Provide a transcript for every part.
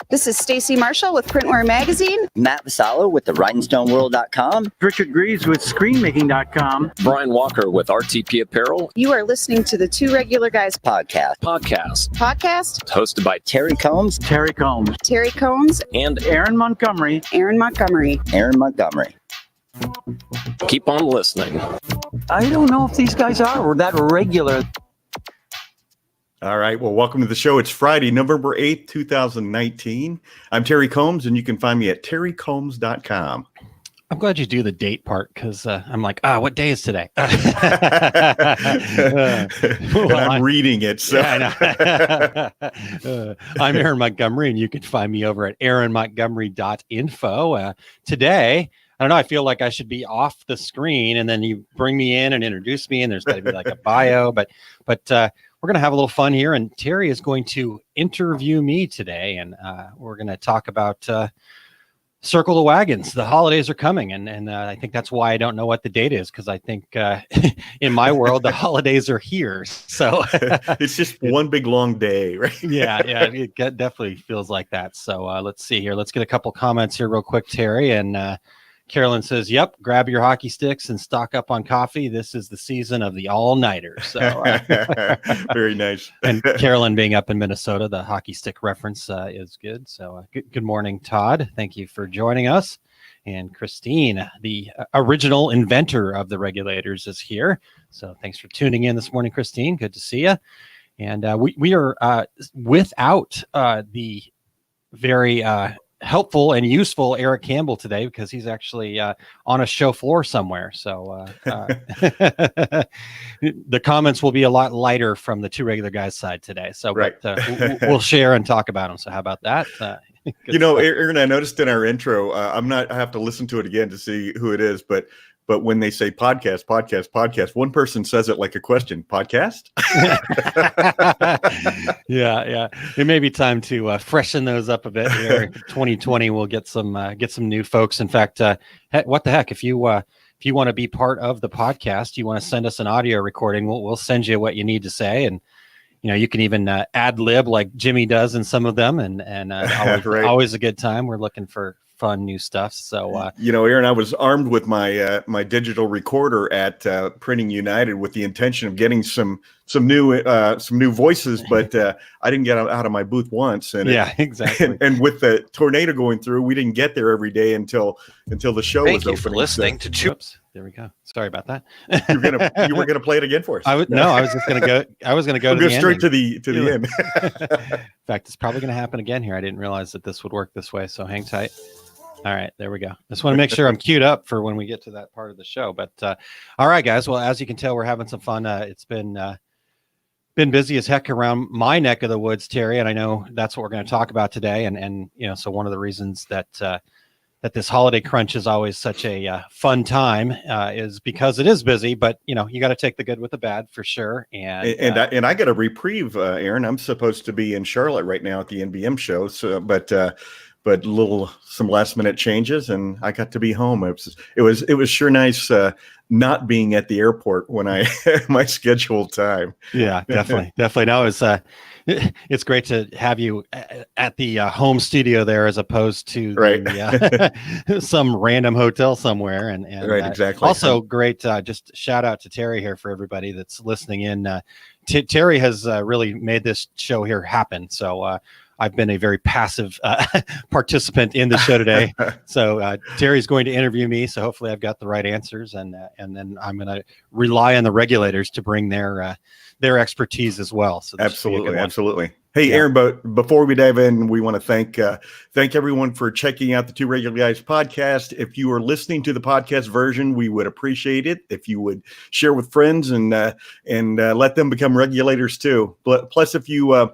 This is Stacy Marshall with Printwear Magazine. Matt Vassallo with the rhinestoneworld.com. Richard Greaves with screenmaking.com. Brian Walker with RTP Apparel. You are listening to the Two Regular Guys Podcast. Hosted by Terry Combs. Terry Combs. Terry Combs. And Aaron Montgomery. Aaron Montgomery. Aaron Montgomery. Keep on listening. I don't know if these guys are that regular. All right. Well, welcome to the show. It's Friday, November 8th, 2019. I'm Terry Combs, and you can find me at terrycombs.com. I'm glad you do the date part because I'm like, what day is today? And I'm reading it. So yeah, I know. I'm Aaron Montgomery, and you can find me over at aaronmontgomery.info. Today, I don't know, I feel like I should be off the screen, and then you bring me in and introduce me, and there's got to be like a bio, but we're going to have a little fun here, and Terry is going to interview me today, and we're going to talk about Circle the Wagons. The holidays are coming, and I think that's why I don't know what the date is, because I think in my world, the holidays are here. So it's just one big long day, right? yeah, it definitely feels like that. So let's see here. Let's get a couple comments here real quick, Terry, and Carolyn says, yep, grab your hockey sticks and stock up on coffee. This is the season of the all-nighter. So very nice. And Carolyn being up in Minnesota, the hockey stick reference is good. So good morning, Todd. Thank you for joining us. And Christine, the original inventor of the regulators, is here. So thanks for tuning in this morning, Christine. Good to see you. And we are without the very helpful and useful Eric Campbell today, because he's actually on a show floor somewhere. So the comments will be a lot lighter from the Two Regular Guys side today. So right. We'll share and talk about them. So how about that? Aaron, I noticed in our intro, I have to listen to it again to see who it is, but when they say podcast, one person says it like a question, podcast. Yeah. It may be time to freshen those up a bit here. 2020, we'll get some new folks. In fact, what the heck, if you want to be part of the podcast, you want to send us an audio recording, we'll send you what you need to say. And, you can even ad lib like Jimmy does in some of them. And right. Always a good time. We're looking for fun new stuff. So Aaron, I was armed with my my digital recorder at Printing United with the intention of getting some new voices, but I didn't get out of my booth once. And exactly. And with the tornado going through, we didn't get there every day until the show was opening. Thank you for listening to Oops, there we go. Sorry about that. You were gonna play it again for us. I was just gonna go. I was gonna go to the straight ending. to the end. In fact, it's probably gonna happen again here. I didn't realize that this would work this way. So hang tight. All right, there we go. Just want to make sure I'm queued up for when we get to that part of the show. But all right, guys. Well, as you can tell, we're having some fun. It's been busy as heck around my neck of the woods, Terry, and I know that's what we're going to talk about today. And so one of the reasons that this holiday crunch is always such a fun time is because it is busy. But you got to take the good with the bad for sure. And I got a reprieve, Aaron. I'm supposed to be in Charlotte right now at the NBM show. So, but some last minute changes, and I got to be home. It was sure nice not being at the airport when I had my scheduled time. Yeah, definitely. No, it's great to have you at the home studio there as opposed to some random hotel somewhere. And right, exactly. Also great. Just shout out to Terry here for everybody that's listening in. Terry has really made this show here happen. So I've been a very passive participant in the show today. So Terry's going to interview me. So hopefully I've got the right answers, and then I'm going to rely on the regulators to bring their expertise as well. So absolutely. Hey, Aaron, but before we dive in, we want to thank everyone for checking out the Two Regular Guys podcast. If you are listening to the podcast version, we would appreciate it if you would share with friends and let them become regulators too. Plus, if you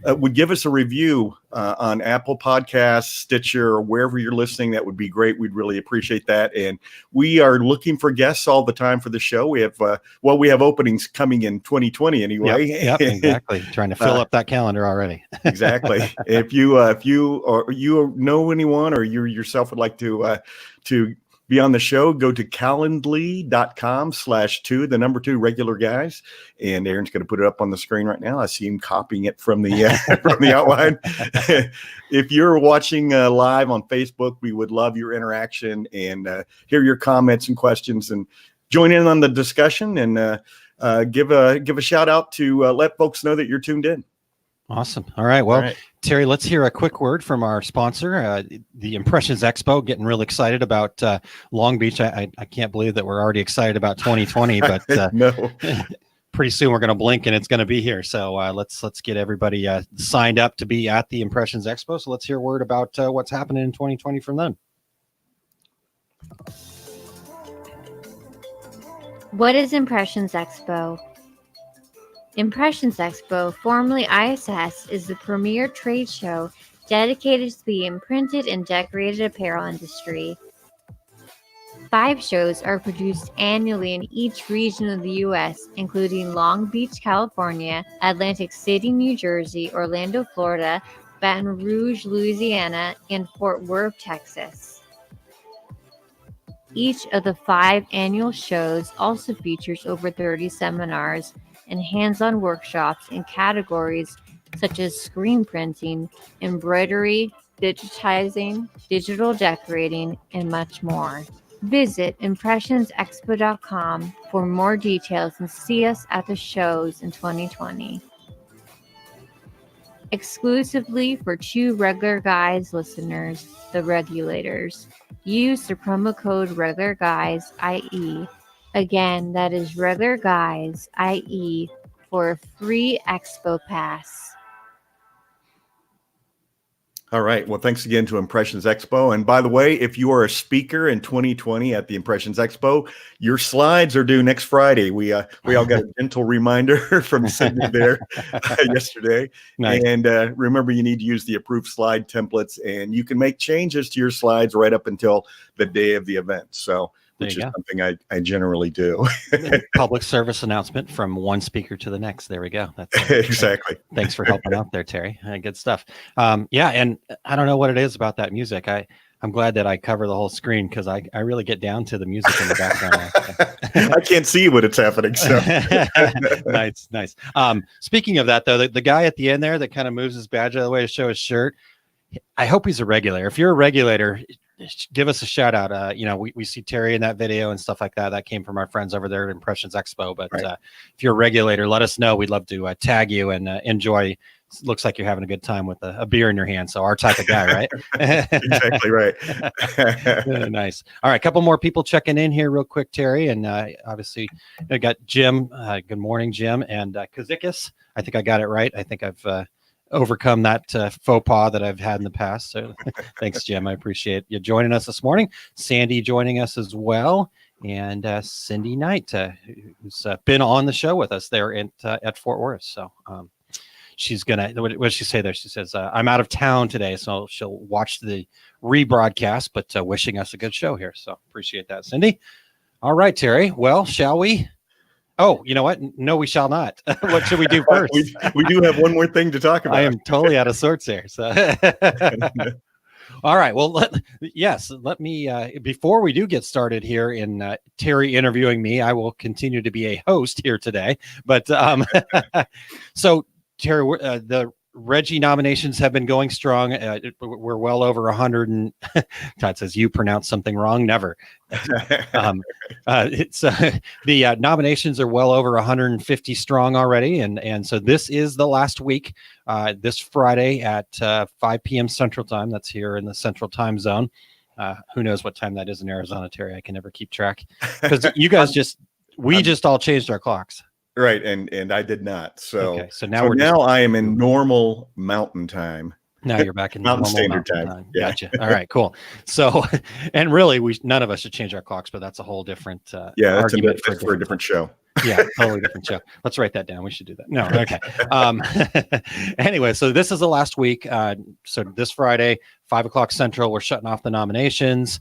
would give us a review on Apple Podcasts, Stitcher, or wherever you're listening, that would be great. We'd really appreciate that. And we are looking for guests all the time for the show. We have we have openings coming in 2020 anyway. Yep, exactly. Trying to fill up that calendar already. Exactly. If you know anyone, or you yourself would like to be on the show, go to calendly.com/2, the number 2 regular guys. And Aaron's going to put it up on the screen right now. I see him copying it from the from the outline. If you're watching live on Facebook, we would love your interaction and hear your comments and questions, and join in on the discussion, and give a shout out to let folks know that you're tuned in. Awesome. All right. Well, All right. Terry, let's hear a quick word from our sponsor, the Impressions Expo. Getting real excited about Long Beach. I can't believe that we're already excited about 2020, but No. pretty soon we're going to blink and it's going to be here. So let's get everybody signed up to be at the Impressions Expo. So let's hear a word about what's happening in 2020 from them. What is Impressions Expo? Impressions Expo, formerly ISS, is the premier trade show dedicated to the imprinted and decorated apparel industry. 5 shows are produced annually in each region of the U.S., including Long Beach, California, Atlantic City, New Jersey, Orlando, Florida, Baton Rouge, Louisiana, and Fort Worth, Texas. Each of the 5 annual shows also features over 30 seminars and hands-on workshops in categories such as screen printing, embroidery, digitizing, digital decorating, and much more. Visit impressionsexpo.com for more details and see us at the shows in 2020. Exclusively for 2 Regular Guys listeners, the Regulators. Use the promo code RegularGuys, IE. Again, that is Regular Guys, IE, for a free Expo Pass. All right. Well, thanks again to Impressions Expo. And by the way, if you are a speaker in 2020 at the Impressions Expo, your slides are due next Friday. We all got a gentle reminder from Sydney there yesterday. Nice. And remember, you need to use the approved slide templates, and you can make changes to your slides right up until the day of the event. So, which is something I generally do. Public service announcement from one speaker to the next. There we go. That's Exactly. Thanks for helping out there, Terry. Good stuff. Yeah, and I don't know what it is about that music. I'm glad that I cover the whole screen because I really get down to the music in the background. I can't see what it's happening. So nice. Speaking of that, though, the guy at the end there that kind of moves his badge out of the way to show his shirt, I hope he's a regulator. If you're a regulator, give us a shout out. We see Terry in that video and stuff like that. That came from our friends over there at Impressions Expo. But right. If you're a regulator, let us know. We'd love to tag you and enjoy. Looks like you're having a good time with a beer in your hand. So our type of guy, right? Exactly right. Nice. All right. A couple more people checking in here real quick, Terry. And obviously I got Jim. Good morning, Jim. And Kazikis. I think I got it right. I think I've overcome that faux pas that I've had in the past. So thanks, Jim. I appreciate you joining us this morning. Sandy joining us as well. And Cindy Knight, who's been on the show with us there at Fort Worth. So she's going to, what does she say there? She says, I'm out of town today, so she'll watch the rebroadcast, but wishing us a good show here. So appreciate that, Cindy. All right, Terry. Well, shall we? Oh, you know what? No, we shall not. What should we do first? we do have one more thing to talk about. I am totally out of sorts here. So, all right. Well, let me, before we do get started here in Terry interviewing me, I will continue to be a host here today. But so, Terry, the Reggie nominations have been going strong. We're well over 100, and Todd says you pronounce something wrong. Never. It's the nominations are well over 150 strong already, and so this is the last week. This Friday at 5 p.m. Central Time. That's here in the Central Time Zone. Who knows what time that is in Arizona, Terry? I can never keep track because you guys just all changed our clocks. Right, and I did not. So okay, so now I am in normal mountain time. Now you're back in Mountain normal Standard Time. Yeah. Gotcha. All right, cool. So, and really, none of us should change our clocks, but that's a whole different argument for a different show. Yeah, totally different show. Let's write that down. We should do that. No, okay. Anyway, so this is the last week. So this Friday, 5 o'clock Central, we're shutting off the nominations.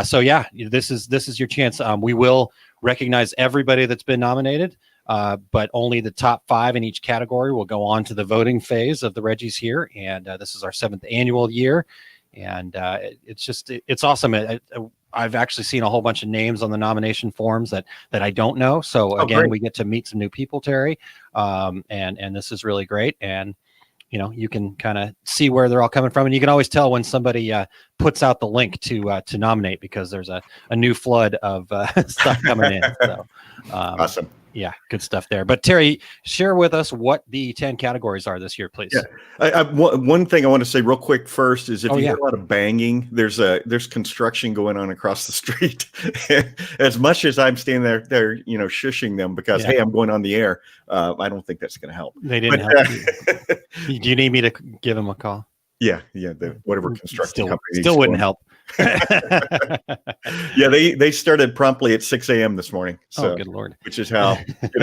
So yeah, this is your chance. We will recognize everybody that's been nominated. But only the top 5 in each category will go on to the voting phase of the Reggies here. And this is our 7th annual year. And it's awesome. I've actually seen a whole bunch of names on the nomination forms that I don't know. So again, great. we get to meet some new people, Terry, and this is really great. And you can kind of see where they're all coming from, and you can always tell when somebody puts out the link to nominate, because there's a new flood of stuff coming in. So, Awesome. Yeah, good stuff there. But Terry, share with us what the 10 categories are this year, please. Yeah, one thing I want to say real quick first is if you yeah. hear a lot of banging, there's construction going on across the street. As much as I'm standing there, shushing them because hey, I'm going on the air. I don't think that's going to help. They didn't help you. Do you need me to give them a call? Yeah, whatever construction company still wouldn't help. Yeah, they started promptly at 6 a.m. this morning. So, good Lord. Which is how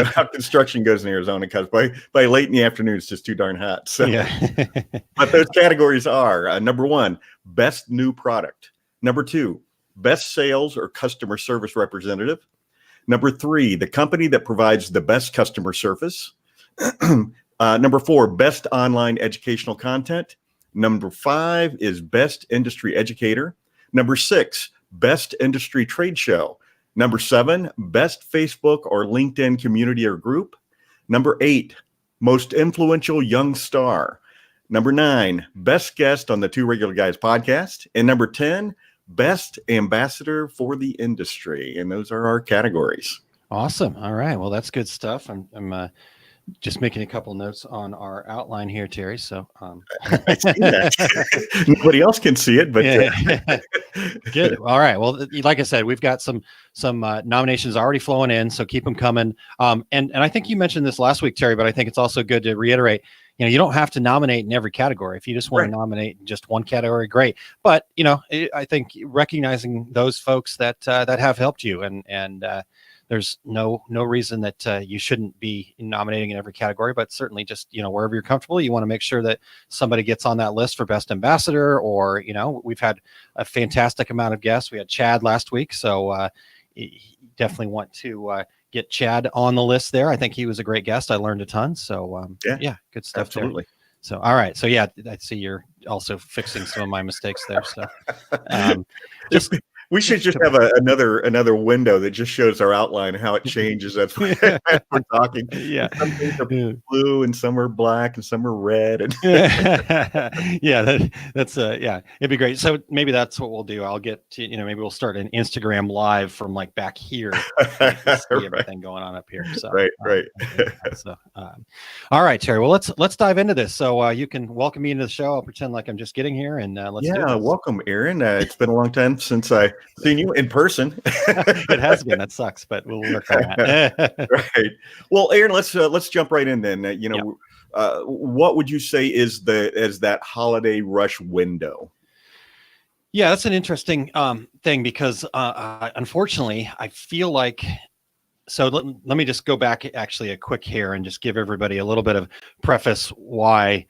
how construction goes in Arizona, because by late in the afternoon it's just too darn hot. So, but those categories are number 1, best new product. Number 2, best sales or customer service representative. Number 3, the company that provides the best customer service. Number 4, best online educational content. Number 5 is best industry educator. Number 6, best industry trade show. Number 7, best Facebook or LinkedIn community or group. Number 8, most influential young star. Number 9, best guest on the Two Regular Guys podcast. And number 10, best ambassador for the industry. And those are our categories. Awesome. All right. Well, that's good stuff. I'm just making a couple notes on our outline here, Terry. So I see that. Nobody else can see it, but good. All right. Well, like I said, we've got some nominations already flowing in, so keep them coming. And I think you mentioned this last week, Terry, but I think it's also good to reiterate. You don't have to nominate in every category. If you just want to nominate just one category, great. But I think recognizing those folks that have helped you, and there's no reason that you shouldn't be nominating in every category, but certainly just, wherever you're comfortable, you want to make sure that somebody gets on that list for best ambassador, or, we've had a fantastic amount of guests. We had Chad last week. So you definitely want to get Chad on the list there. I think he was a great guest. I learned a ton. So good stuff. Absolutely. There. So, all right. So I see you're also fixing some of my mistakes there. So we should just have another window that just shows our outline and how it changes as we're talking. Yeah. Some things are blue and some are black and some are red. And that's it'd be great. So maybe that's what we'll do. I'll get to, maybe we'll start an Instagram live from like back here. To see everything going on up here. So right. So, all right, Terry. Well, let's dive into this. So you can welcome me into the show. I'll pretend like I'm just getting here, and let's do this. Welcome, Aaron. It's been a long time since I seen you in person. It has been. That sucks, but we'll work on that. Right. Well, Aaron, let's jump right in then. What would you say is that holiday rush window? Yeah, that's an interesting thing, because unfortunately, I feel like. So let me just go back actually a quick here and just give everybody a little bit of preface why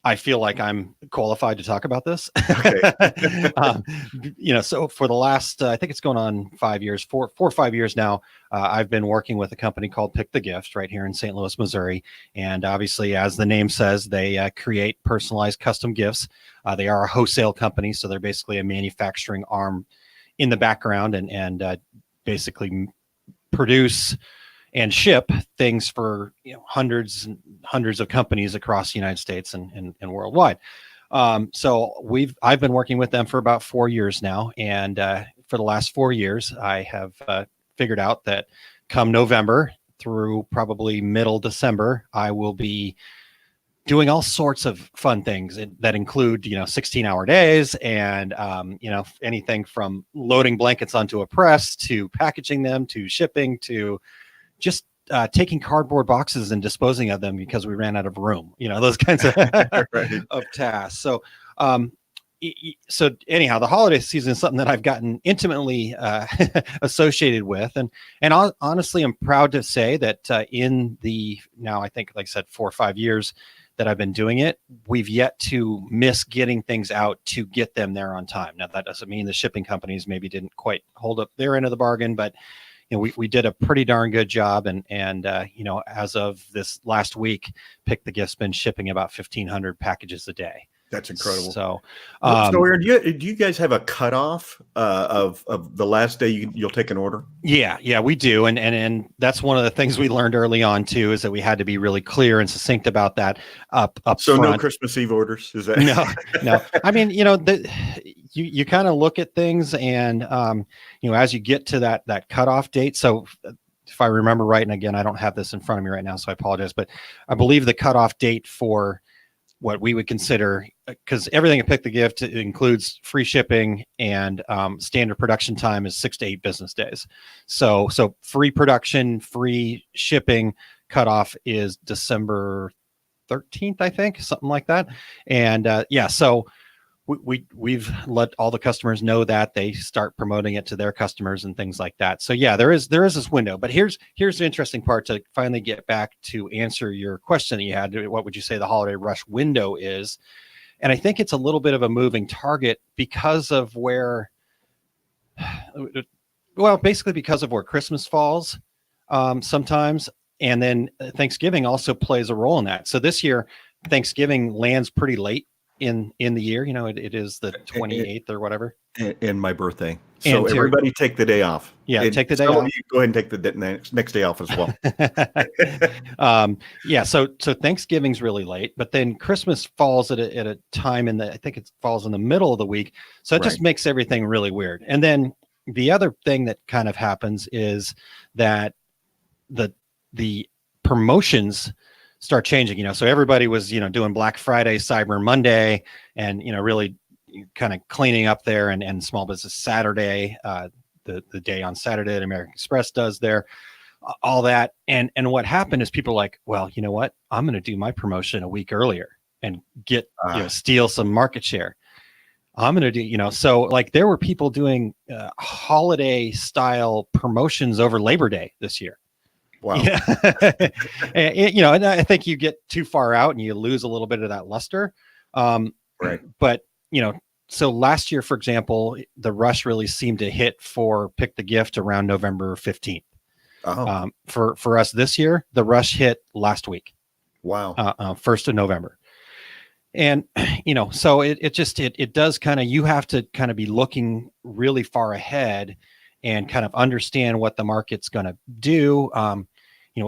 I feel like I'm qualified to talk about this. Okay. So for the last, I think it's going on 5 years, four or 5 years now, I've been working with a company called Pick the Gift right here in St. Louis, Missouri. And obviously, as the name says, they create personalized custom gifts. They are a wholesale company, so they're basically a manufacturing arm in the background, and basically produce and ship things for hundreds and hundreds of companies across the United States and worldwide. So I've been working with them for about 4 years now, and for the last 4 years, I have figured out that come November through probably middle December, I will be doing all sorts of fun things that include 16-hour days and anything from loading blankets onto a press to packaging them to shipping to just taking cardboard boxes and disposing of them because we ran out of room, those kinds of, of tasks. So, so anyhow, the holiday season is something that I've gotten intimately associated with. And honestly, I'm proud to say that in the, now I think, like I said, 4 or 5 years that I've been doing it, we've yet to miss getting things out to get them there on time. Now, that doesn't mean the shipping companies maybe didn't quite hold up their end of the bargain, but we did a pretty darn good job. And as of this last week, Pick the Gift's been shipping about 1,500 packages a day. That's incredible. So, so Aaron, do you guys have a cutoff of the last day you'll take an order? Yeah, we do, and that's one of the things we learned early on too, is that we had to be really clear and succinct about that up So front. no Christmas Eve orders, is that? No. I mean, you kind of look at things, and as you get to that cutoff date. So if I remember right, and again, I don't have this in front of me right now, so I apologize, but I believe the cutoff date for what we would consider, because everything at Pick the Gift includes free shipping, and standard production time is 6 to 8 business days. So free production, free shipping cutoff is December 13th, I think, something like that. And so we've let all the customers know that they start promoting it to their customers and things like that. So yeah, there is this window, but here's the interesting part to finally get back to answer your question that you had. What would you say the holiday rush window is? And I think it's a little bit of a moving target because of where, basically because of where Christmas falls sometimes. And then Thanksgiving also plays a role in that. So this year, Thanksgiving lands pretty late in the year. It is the 28th or whatever. And my birthday. So everybody take the day off. Yeah, take the day off. You go ahead and take the next day off as well. So Thanksgiving's really late, but then Christmas falls at a time I think it falls in the middle of the week. So it just makes everything really weird. And then the other thing that kind of happens is that the promotions start changing, so everybody was, doing Black Friday, Cyber Monday, and, really kind of cleaning up there, and Small Business Saturday, the day on Saturday that American Express does there, all that. And what happened is people were like, well, you know what? I'm going to do my promotion a week earlier and get, steal some market share. I'm going to do, so like there were people doing holiday style promotions over Labor Day this year. Wow. Yeah. and I think you get too far out and you lose a little bit of that luster. Right. But, so last year, for example, the rush really seemed to hit for Pick the Gift around November 15th. Oh. For us this year, the rush hit last week. Wow. 1st of November. And, so it does kind of, you have to kind of be looking really far ahead and kind of understand what the market's going to do.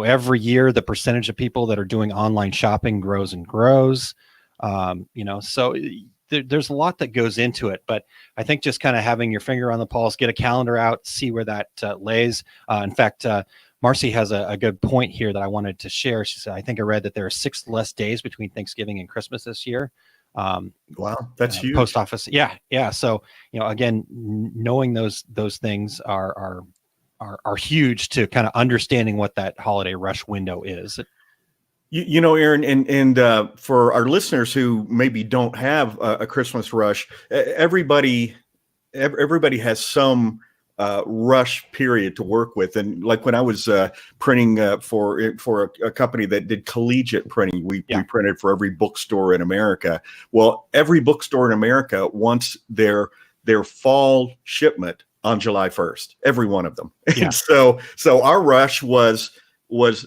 Every year, the percentage of people that are doing online shopping grows and grows. So there's a lot that goes into it, but I think just kind of having your finger on the pulse, get a calendar out, see where that lays. In fact, Marcy has a good point here that I wanted to share. She said, I think I read that there are 6 less days between Thanksgiving and Christmas this year. Wow, that's huge. Post office. Yeah. So, again, knowing those things are huge to kind of understanding what that holiday rush window is. Aaron, and for our listeners who maybe don't have a Christmas rush, everybody has some rush period to work with. And like when I was printing for a company that did collegiate printing, we printed for every bookstore in America. Well, every bookstore in America wants their fall shipment on July 1st, every one of them. Yeah. And so our rush was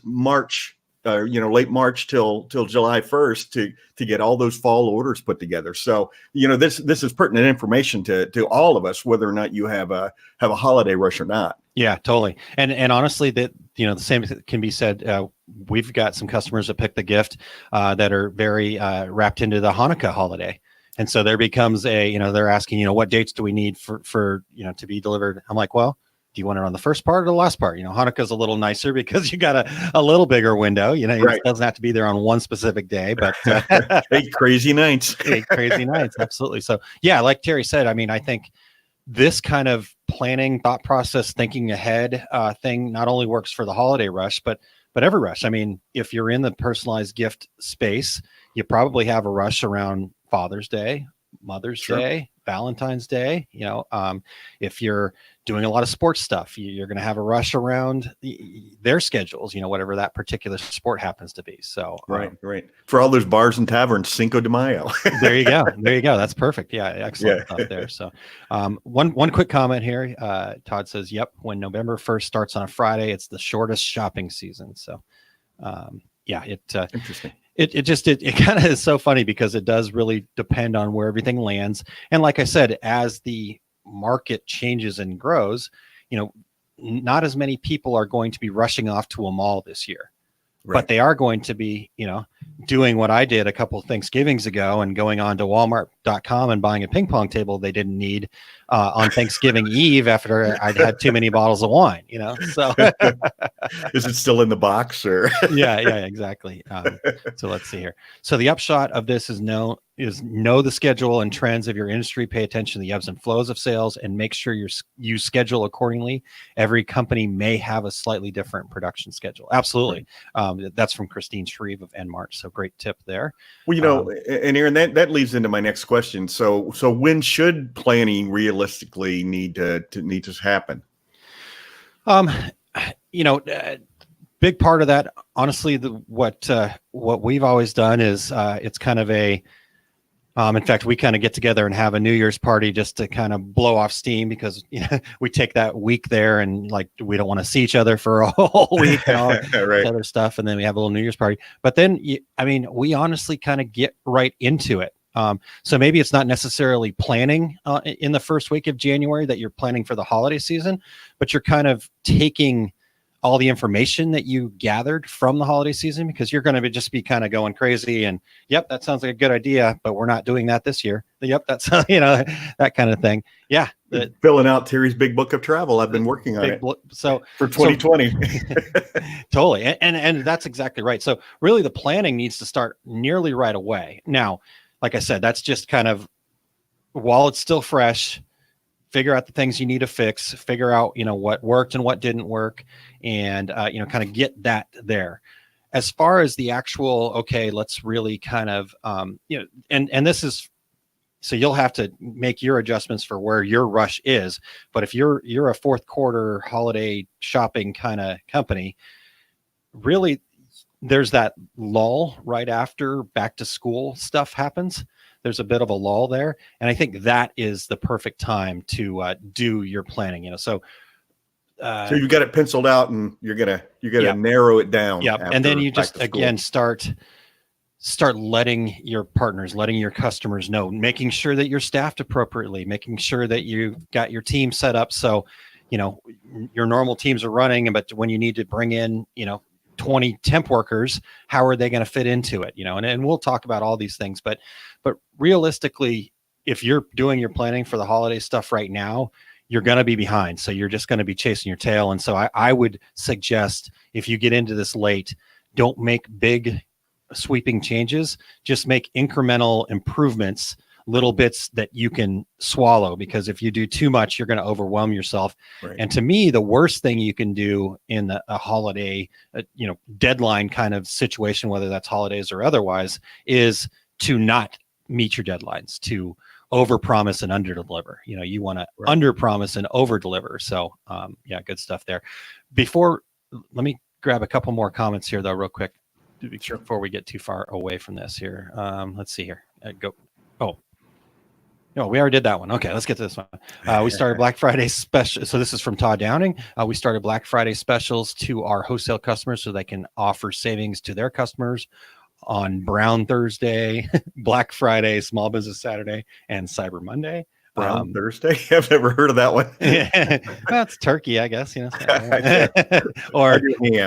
March, late March till July 1st to get all those fall orders put together. So, this is pertinent information to all of us, whether or not you have a holiday rush or not. Yeah, totally. And honestly, that, the same can be said. We've got some customers that Pick the Gift that are very wrapped into the Hanukkah holiday. And so there becomes they're asking, what dates do we need for to be delivered? I'm like, well, do you want it on the first part or the last part? Hanukkah's a little nicer because you got a little bigger window. Right. It doesn't have to be there on one specific day, but 8 crazy nights. 8 crazy nights. Absolutely. So yeah, like Terry said, I mean, I think this kind of planning, thought process, thinking ahead thing not only works for the holiday rush, but every rush. I mean, if you're in the personalized gift space, you probably have a rush around Father's Day, Mother's Day, Valentine's Day. If you're doing a lot of sports stuff, you're going to have a rush around their schedules, whatever that particular sport happens to be. So right. For all those bars and taverns, Cinco de Mayo. There you go. That's perfect. Yeah. Excellent stuff there. So one quick comment here. Todd says, yep, when November 1st starts on a Friday, it's the shortest shopping season. So interesting. It kind of is so funny because it does really depend on where everything lands. And like I said, as the market changes and grows, not as many people are going to be rushing off to a mall this year. Right. But they are going to be, doing what I did a couple of Thanksgivings ago and going on to Walmart.com and buying a ping pong table they didn't need on Thanksgiving Eve after I'd had too many bottles of wine, So Is it still in the box or? yeah, exactly. So let's see here. So the upshot of this is know the schedule and trends of your industry. Pay attention to the ebbs and flows of sales and make sure you schedule accordingly. Every company may have a slightly different production schedule. Absolutely. That's from Christine Shreve of Enmarch. So great tip there. Well, and Aaron, that leads into my next question. So when should planning realistically need to happen? Big part of that, honestly, what we've always done is it's kind of in fact, we kind of get together and have a New Year's party just to kind of blow off steam because we take that week there and we don't want to see each other for a whole week and all right. other stuff, and then we have a little New Year's party. But then, we honestly kind of get right into it. So maybe it's not necessarily planning in the first week of January that you're planning for the holiday season, but you're kind of taking all the information that you gathered from the holiday season, because you're going to just be kind of going crazy and, yep, that sounds like a good idea, but we're not doing that this year. Yep. That's, that kind of thing. Yeah. Filling out Terry's big book of travel. I've been working on it for 2020. Totally. And that's exactly right. So really the planning needs to start nearly right away. Now, like I said, that's just kind of, while it's still fresh, figure out the things you need to fix, figure out, what worked and what didn't work, and, kind of get that there. As far as the actual, okay, let's really kind of, and this is, so you'll have to make your adjustments for where your rush is. But if you're a fourth quarter holiday shopping kind of company, really there's that lull right after back to school stuff happens. There's a bit of a lull there. And I think that is the perfect time to do your planning, So you got it penciled out and you're going to narrow it down. Yeah. And then you just, again, start letting your partners, letting your customers know, making sure that you're staffed appropriately, making sure that you got your team set up. So, your normal teams are running, but when you need to bring in, 20 temp workers, how are they going to fit into it? And we'll talk about all these things, but realistically, if you're doing your planning for the holiday stuff right now, you're going to be behind. So you're just going to be chasing your tail. And so I would suggest, if you get into this late, don't make big sweeping changes, just make incremental improvements, little bits that you can swallow, because if you do too much, you're going to overwhelm yourself. Right. And to me, the worst thing you can do in a holiday, deadline kind of situation, whether that's holidays or otherwise, is to not meet your deadlines, to overpromise and underdeliver. You want to underpromise and overdeliver. So, good stuff there. Let me grab a couple more comments here, though, real quick, before we get too far away from this here. Let's see here. Go. Oh. No, we already did that one. Okay, let's get to this one. We started Black Friday special. So this is from Todd Downing. We started Black Friday specials to our wholesale customers so they can offer savings to their customers on Brown Thursday, Black Friday, Small Business Saturday, and Cyber Monday. Brown Thursday? I've never heard of that one. Well, it's turkey, I guess. Or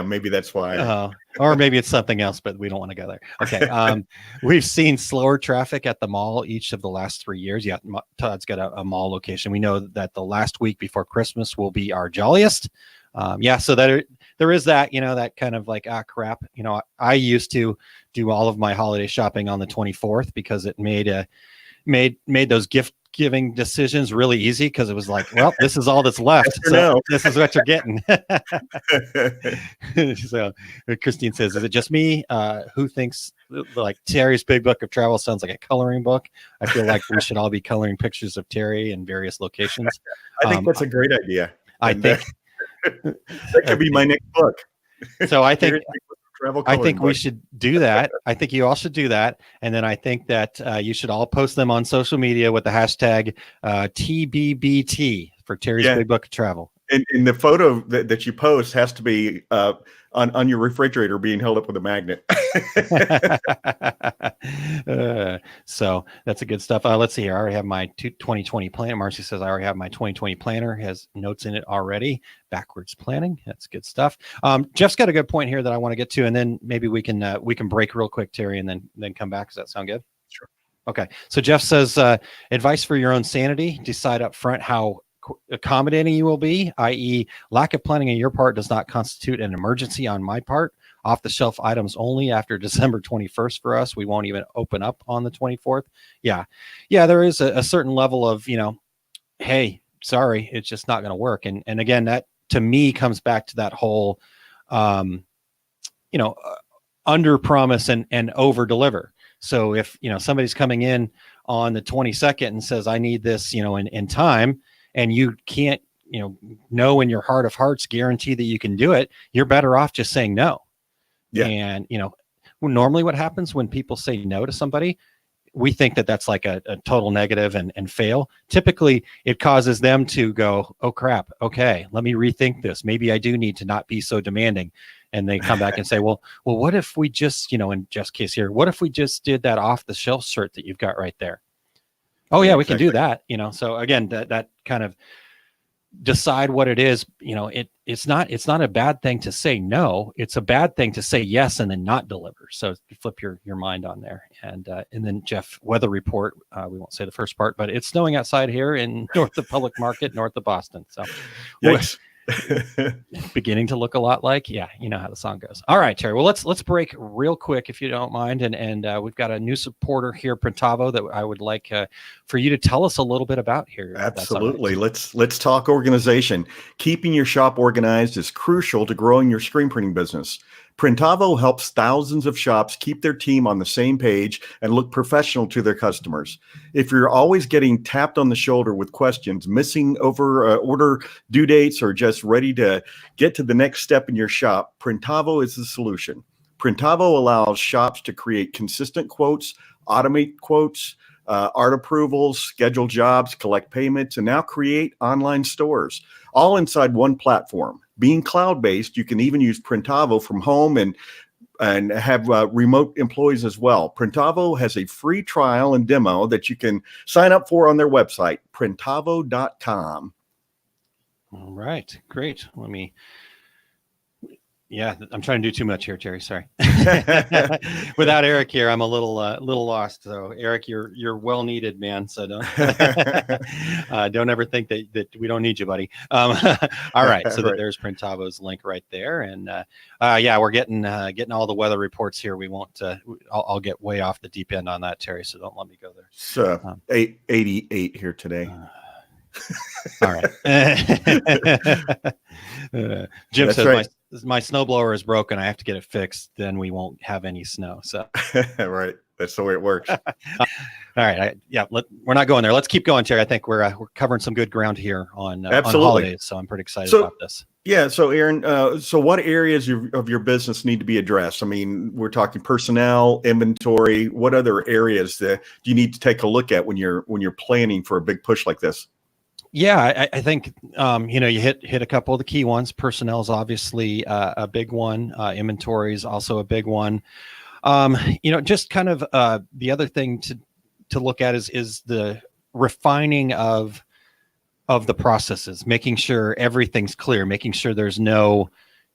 maybe that's why. Or maybe it's something else, but we don't want to go there. Okay. We've seen slower traffic at the mall each of the last 3 years. Yeah, Todd's got a mall location. We know that the last week before Christmas will be our jolliest. So that there is that, that kind of like, crap. I used to do all of my holiday shopping on the 24th because it made those gift giving decisions really easy, because it was like, well, this is all that's left. So this is what you're getting. So Christine says, is it just me who thinks like Terry's big book of travel sounds like a coloring book? I feel like we should all be coloring pictures of Terry in various locations. I think that's a great idea. I think that could be my next book. So I think we should do that. I think you all should do that. And then I think that you should all post them on social media with the hashtag TBBT for Terry's Big Book of Travel. And the photo that you post has to be on your refrigerator being held up with a magnet. So that's a good stuff. Let's see here. I already have my 2020 plan. Marcy says I already have my 2020 planner, has notes in it already. Backwards planning. That's good stuff. Jeff's got a good point here that I want to get to, and then maybe we can break real quick, Terry, and then come back. Does that sound good? Sure. Okay. So Jeff says advice for your own sanity: decide up front how accommodating you will be, i.e. lack of planning on your part does not constitute an emergency on my part. Off the shelf items only after December 21st for us. We won't even open up on the 24th. Yeah. There is a certain level of, hey, sorry, it's just not going to work. And again, that to me comes back to that whole, under promise and over deliver. So if, somebody's coming in on the 22nd and says, I need this, in time, and you can't, know in your heart of hearts, guarantee that you can do it, you're better off just saying no. Yeah. And, normally what happens when people say no to somebody, we think that that's like a total negative and fail. Typically, it causes them to go, oh, crap. Okay, let me rethink this. Maybe I do need to not be so demanding. And they come back and say, well, what if we just, in Jeff's case here, what if we just did that off the shelf shirt that you've got right there? Oh, yeah, we can do that. So again, that kind of decide what it is. It's not a bad thing to say no. It's a bad thing to say yes and then not deliver. So you flip your mind on there. And then Jeff, weather report. We won't say the first part, but it's snowing outside here in north of Public Market, north of Boston. So Yikes. Beginning to look a lot like, you know how the song goes. All right, Terry. Well, let's break real quick if you don't mind. And we've got a new supporter here, Printavo, that I would like for you to tell us a little bit about here. Absolutely. Let's talk organization. Keeping your shop organized is crucial to growing your screen printing business. Printavo helps thousands of shops keep their team on the same page and look professional to their customers. If you're always getting tapped on the shoulder with questions, missing over order due dates, or just ready to get to the next step in your shop, Printavo is the solution. Printavo allows shops to create consistent quotes, automate quotes, art approvals, schedule jobs, collect payments, and now create online stores, all inside one platform. Being cloud-based, you can even use Printavo from home and have remote employees as well. Printavo has a free trial and demo that you can sign up for on their website, printavo.com. All right, great. I'm trying to do too much here, Terry. Sorry. Without Eric here, I'm a little lost. So Eric, you're well needed, man. So don't ever think that we don't need you, buddy. All right. So right. There's Printavo's link right there. And we're getting all the weather reports here. We won't, I'll get way off the deep end on that, Terry. So don't let me go there. So 88 here today. All right. Jim says right. My snowblower is broken. I have to get it fixed. Then we won't have any snow. So right. That's the way it works. All right. We're not going there. Let's keep going, Terry. I think we're covering some good ground here on holidays. So I'm pretty excited about this. Yeah. So Aaron, so what areas of your business need to be addressed? I mean, we're talking personnel, inventory. What other areas do you need to take a look at when you're planning for a big push like this? Yeah, I think, you hit a couple of the key ones. Personnel is obviously a big one. Inventory is also a big one. Just kind of the other thing to look at is the refining of the processes, making sure everything's clear, making sure there's no,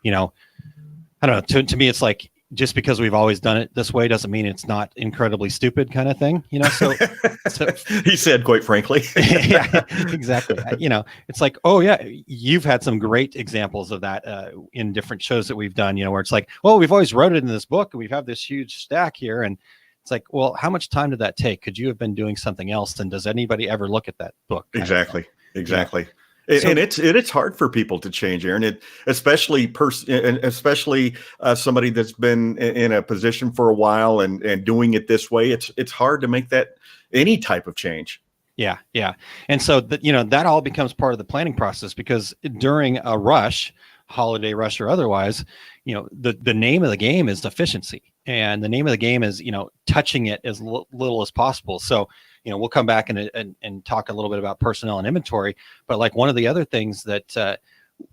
I don't know, to me, it's like, just because we've always done it this way doesn't mean it's not incredibly stupid kind of thing, so he said, quite frankly. Yeah, exactly. It's like, oh yeah, you've had some great examples of that in different shows that we've done, where it's like, well, we've always wrote it in this book and we have this huge stack here. And it's like, well, how much time did that take? Could you have been doing something else? And does anybody ever look at that book? Exactly. Yeah. And it's hard for people to change, Aaron. Especially somebody that's been in a position for a while and doing it this way. It's hard to make that any type of change. Yeah. And so that all becomes part of the planning process, because during a rush, holiday rush or otherwise, the name of the game is efficiency, and the name of the game is touching it as little as possible. So we'll come back and talk a little bit about personnel and inventory, but like one of the other things that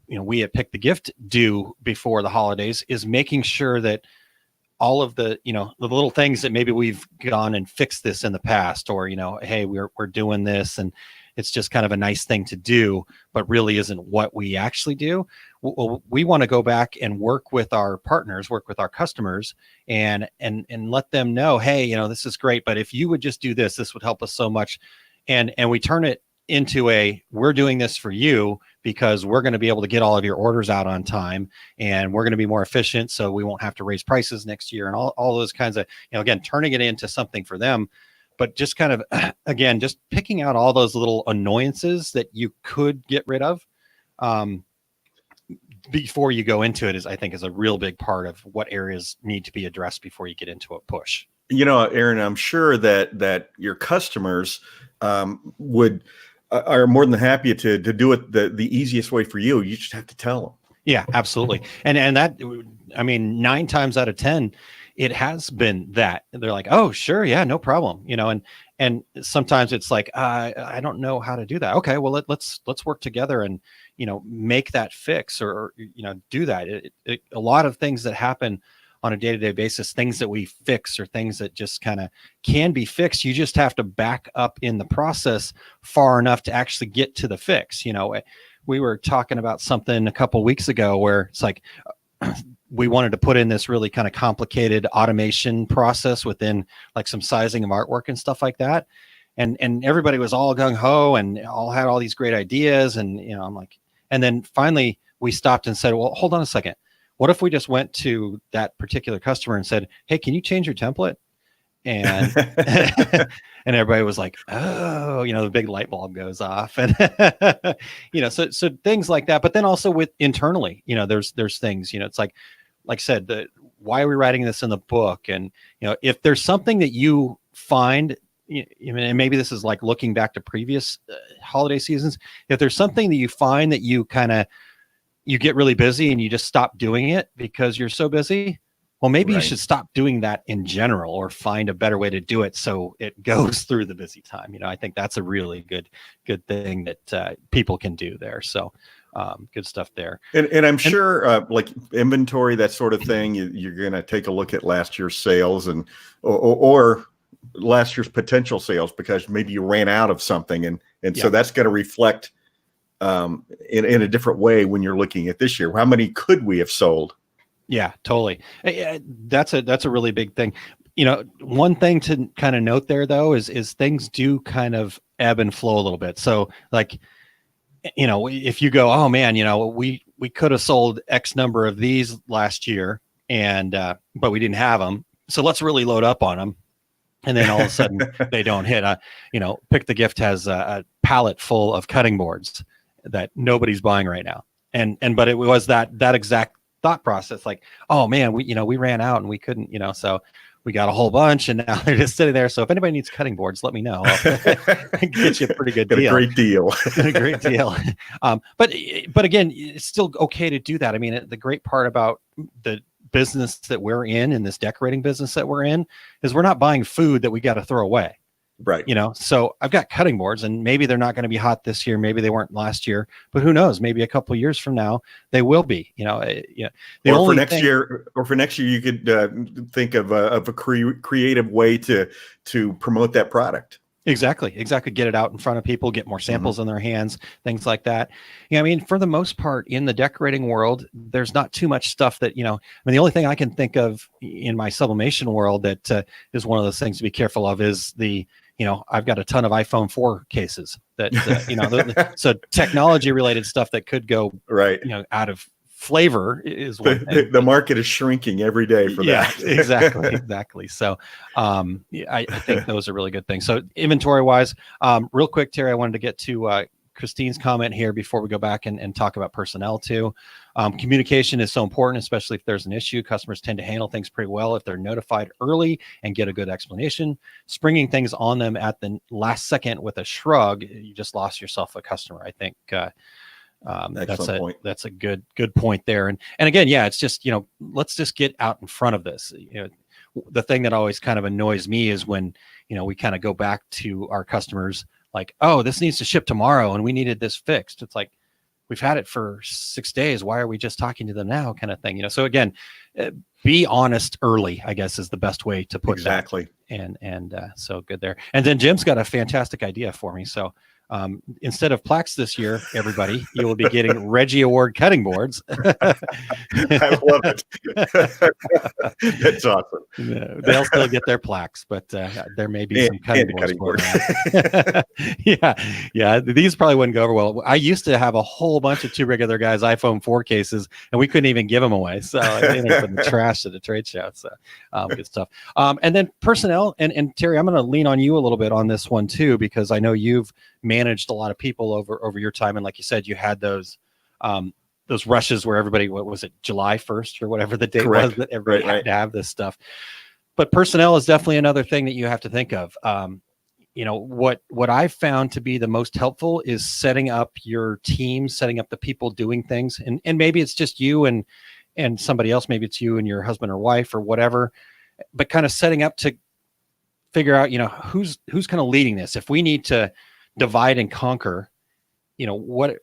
we at Pick the Gift do before the holidays is making sure that all of the, the little things that maybe we've gone and fixed this in the past, or, hey, we're doing this and it's just kind of a nice thing to do, but really isn't what we actually do. Well, we want to go back and work with our partners, work with our customers, and let them know, hey, this is great, but if you would just do this, this would help us so much. And we turn it into we're doing this for you because we're going to be able to get all of your orders out on time, and we're going to be more efficient, so we won't have to raise prices next year, and all those kinds of, again, turning it into something for them. But just kind of, again, just picking out all those little annoyances that you could get rid of before you go into it I think is a real big part of what areas need to be addressed before you get into a push. Aaron, I'm sure that your customers are more than happy to do it the easiest way for you. You just have to tell them. Yeah, absolutely. And that, 9 times out of 10, it has been that they're like, oh, sure. Yeah, no problem. And sometimes it's like, I don't know how to do that. Okay, well, let's work together and, make that fix or do that. A lot of things that happen on a day-to-day basis, things that we fix or things that just kind of can be fixed. You just have to back up in the process far enough to actually get to the fix. We were talking about something a couple weeks ago where it's like, we wanted to put in this really kind of complicated automation process within like some sizing of artwork and stuff like that. And everybody was all gung ho and all had all these great ideas. And, I'm like, and then finally we stopped and said, well, hold on a second. What if we just went to that particular customer and said, hey, can you change your template? And, and everybody was like, oh, the big light bulb goes off. And, so things like that, but then also with internally, there's things, it's like I said, why are we writing this in the book? And, if there's something that you find, and maybe this is like looking back to previous holiday seasons, if there's something that you find that you get really busy and you just stop doing it because you're so busy, well, maybe you should stop doing that in general or find a better way to do it so it goes through the busy time. I think that's a really good thing that people can do there. So good stuff there. And I'm sure like inventory, that sort of thing, you're going to take a look at last year's sales or last year's potential sales because maybe you ran out of something. And so that's going to reflect in a different way when you're looking at this year. How many could we have sold? Yeah, totally. That's a really big thing. One thing to kind of note there though is things do kind of ebb and flow a little bit. So like, if you go, oh man, we could have sold X number of these last year and but we didn't have them. So let's really load up on them. And then all of a sudden they don't hit. Pick the Gift has a pallet full of cutting boards that nobody's buying right now. But it was that exact thought process, like, oh man, we ran out and we couldn't, so we got a whole bunch and now they're just sitting there. So if anybody needs cutting boards, let me know. I'll get you a pretty good deal. A great deal. A great deal. But again, it's still okay to do that. The great part about the business that we're in this decorating business that we're in, is we're not buying food that we got to throw away. Right. So I've got cutting boards and maybe they're not going to be hot this year. Maybe they weren't last year, but who knows, maybe a couple of years from now they will be, or for next year, you could think of a creative way to promote that product. Exactly. Get it out in front of people, get more samples in their hands, things like that. For the most part in the decorating world, there's not too much stuff that, the only thing I can think of in my sublimation world that is one of those things to be careful of is I've got a ton of iPhone 4 cases that, so technology related stuff that could go out of flavor is one thing. The market is shrinking every day for that. Exactly. So I think those are really good things. So inventory wise, real quick, Terry, I wanted to get to Christine's comment here before we go back and talk about personnel too. Communication is so important, especially if there's an issue. Customers tend to handle things pretty well if they're notified early and get a good explanation. Springing things on them at the last second with a shrug, you just lost yourself a customer. I think that's a good point there. And again, it's just, let's just get out in front of this. The thing that always kind of annoys me is when, we kind of go back to our customers like, oh, this needs to ship tomorrow and we needed this fixed. It's like, we've had it for 6 days. Why are we just talking to them now? Kind of thing, you know? So again, be honest early, I guess, is the best way to put exactly. that. And so good there. And then Jim's got a fantastic idea for me. So instead of plaques this year, everybody, you will be getting Reggie Award cutting boards. I love it. That's awesome. They'll still get their plaques, but there may be some cutting boards. Yeah. These probably wouldn't go over well. I used to have a whole bunch of Two Regular Guys iPhone 4 cases, and we couldn't even give them away. So they ended up in the trash at the trade show. So good stuff. And then personnel, and Terry, I'm going to lean on you a little bit on this one too, because I know you've managed a lot of people over your time, and like you said, you had those rushes where everybody, what was it, July 1st or whatever the date was that everybody had to have this stuff. But personnel is definitely another thing that you have to think of. You know, what I've found to be the most helpful is setting up your team, setting up the people doing things, and maybe it's just you and somebody else, maybe it's you and your husband or wife or whatever, but kind of setting up to figure out, you know, who's kind of leading this. If we need to divide and conquer, you know,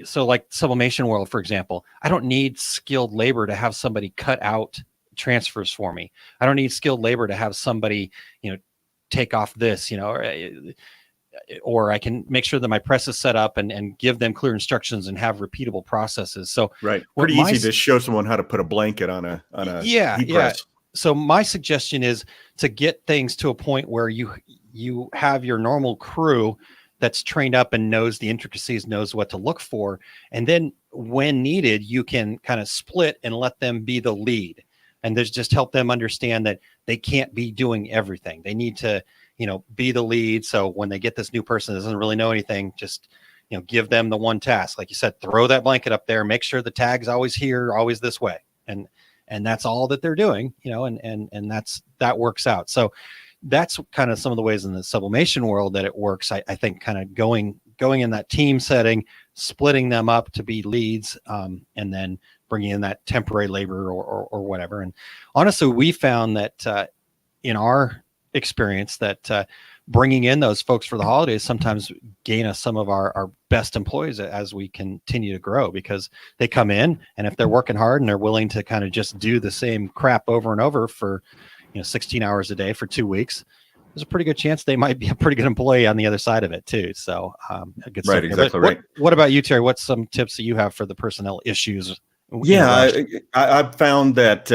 so like sublimation world, for example, I don't need skilled labor to have somebody cut out transfers for me. I don't need skilled labor to have somebody, you know, take off this, you know, or I can make sure that my press is set up and give them clear instructions and have repeatable processes. So pretty easy to show someone how to put a blanket on a heat press. So my suggestion is to get things to a point where you have your normal crew that's trained up and knows the intricacies, knows what to look for. And then when needed, you can kind of split and let them be the lead. And there's just help them understand that they can't be doing everything. They need to, you know, be the lead. So when they get this new person that doesn't really know anything, just, you know, give them the one task. Like you said, throw that blanket up there, make sure the tag's always here, always this way. And that's all that they're doing, you know, and that works out. So that's kind of some of the ways in the sublimation world that it works. I think kind of going in that team setting, splitting them up to be leads, and then bringing in that temporary labor or whatever. And honestly, we found that in our experience that bringing in those folks for the holidays sometimes gain us some of our best employees as we continue to grow, because they come in and if they're working hard and they're willing to kind of just do the same crap over and over for, you know, 16 hours a day for 2 weeks, there's a pretty good chance they might be a pretty good employee on the other side of it too. So good stuff. Exactly right. What about you, Terry? What's some tips that you have for the personnel issues? Yeah, I've found that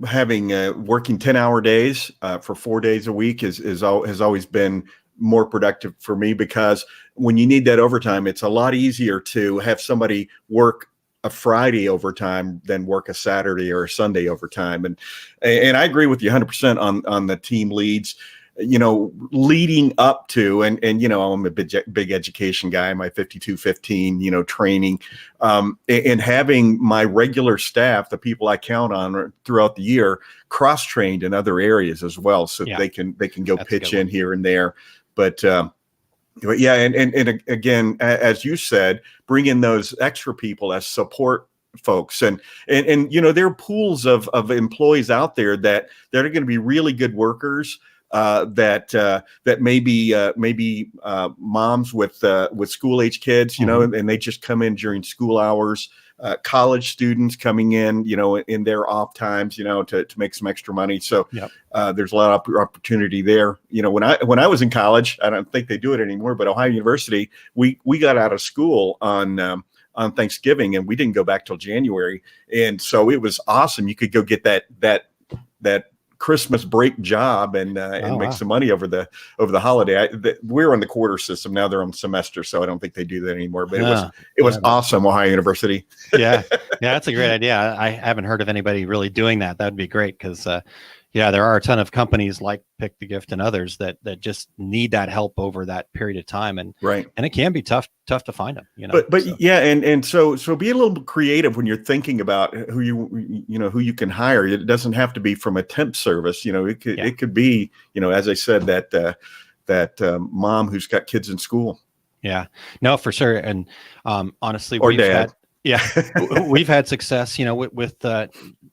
having working 10-hour days for 4 days a week has always been more productive for me, because when you need that overtime, it's a lot easier to have somebody work a Friday overtime than work a Saturday or a Sunday overtime. And I agree with you 100% on the team leads. You know, leading up to, and you know, I'm a big education guy, my 5215, you know, training, and having my regular staff, the people I count on throughout the year, cross-trained in other areas as well, so they can go pitch in here and there. But yeah, and again, as you said, bring in those extra people as support folks, and you know, there are pools of employees out there that are going to be really good workers. That maybe moms with school age kids, you know, and they just come in during school hours. College students coming in, you know, in their off times, you know, to make some extra money. So there's a lot of opportunity there. You know, when I was in college, I don't think they do it anymore, but Ohio University, we got out of school on Thanksgiving, and we didn't go back till January, and so it was awesome. You could go get that Christmas break job and make some money over the holiday. We're on the quarter system now; they're on semester, so I don't think they do that anymore. But it was awesome, Ohio University. yeah, that's a great idea. I haven't heard of anybody really doing that. That'd be great, because there are a ton of companies like Pick the Gift and others that just need that help over that period of time, and it can be tough to find them. You know, but yeah, and so be a little bit creative when you're thinking about who you can hire. It doesn't have to be from a temp service. You know, it could be, you know, as I said, that mom who's got kids in school. Yeah, no, for sure. And honestly, or dad. We've had success, you know, with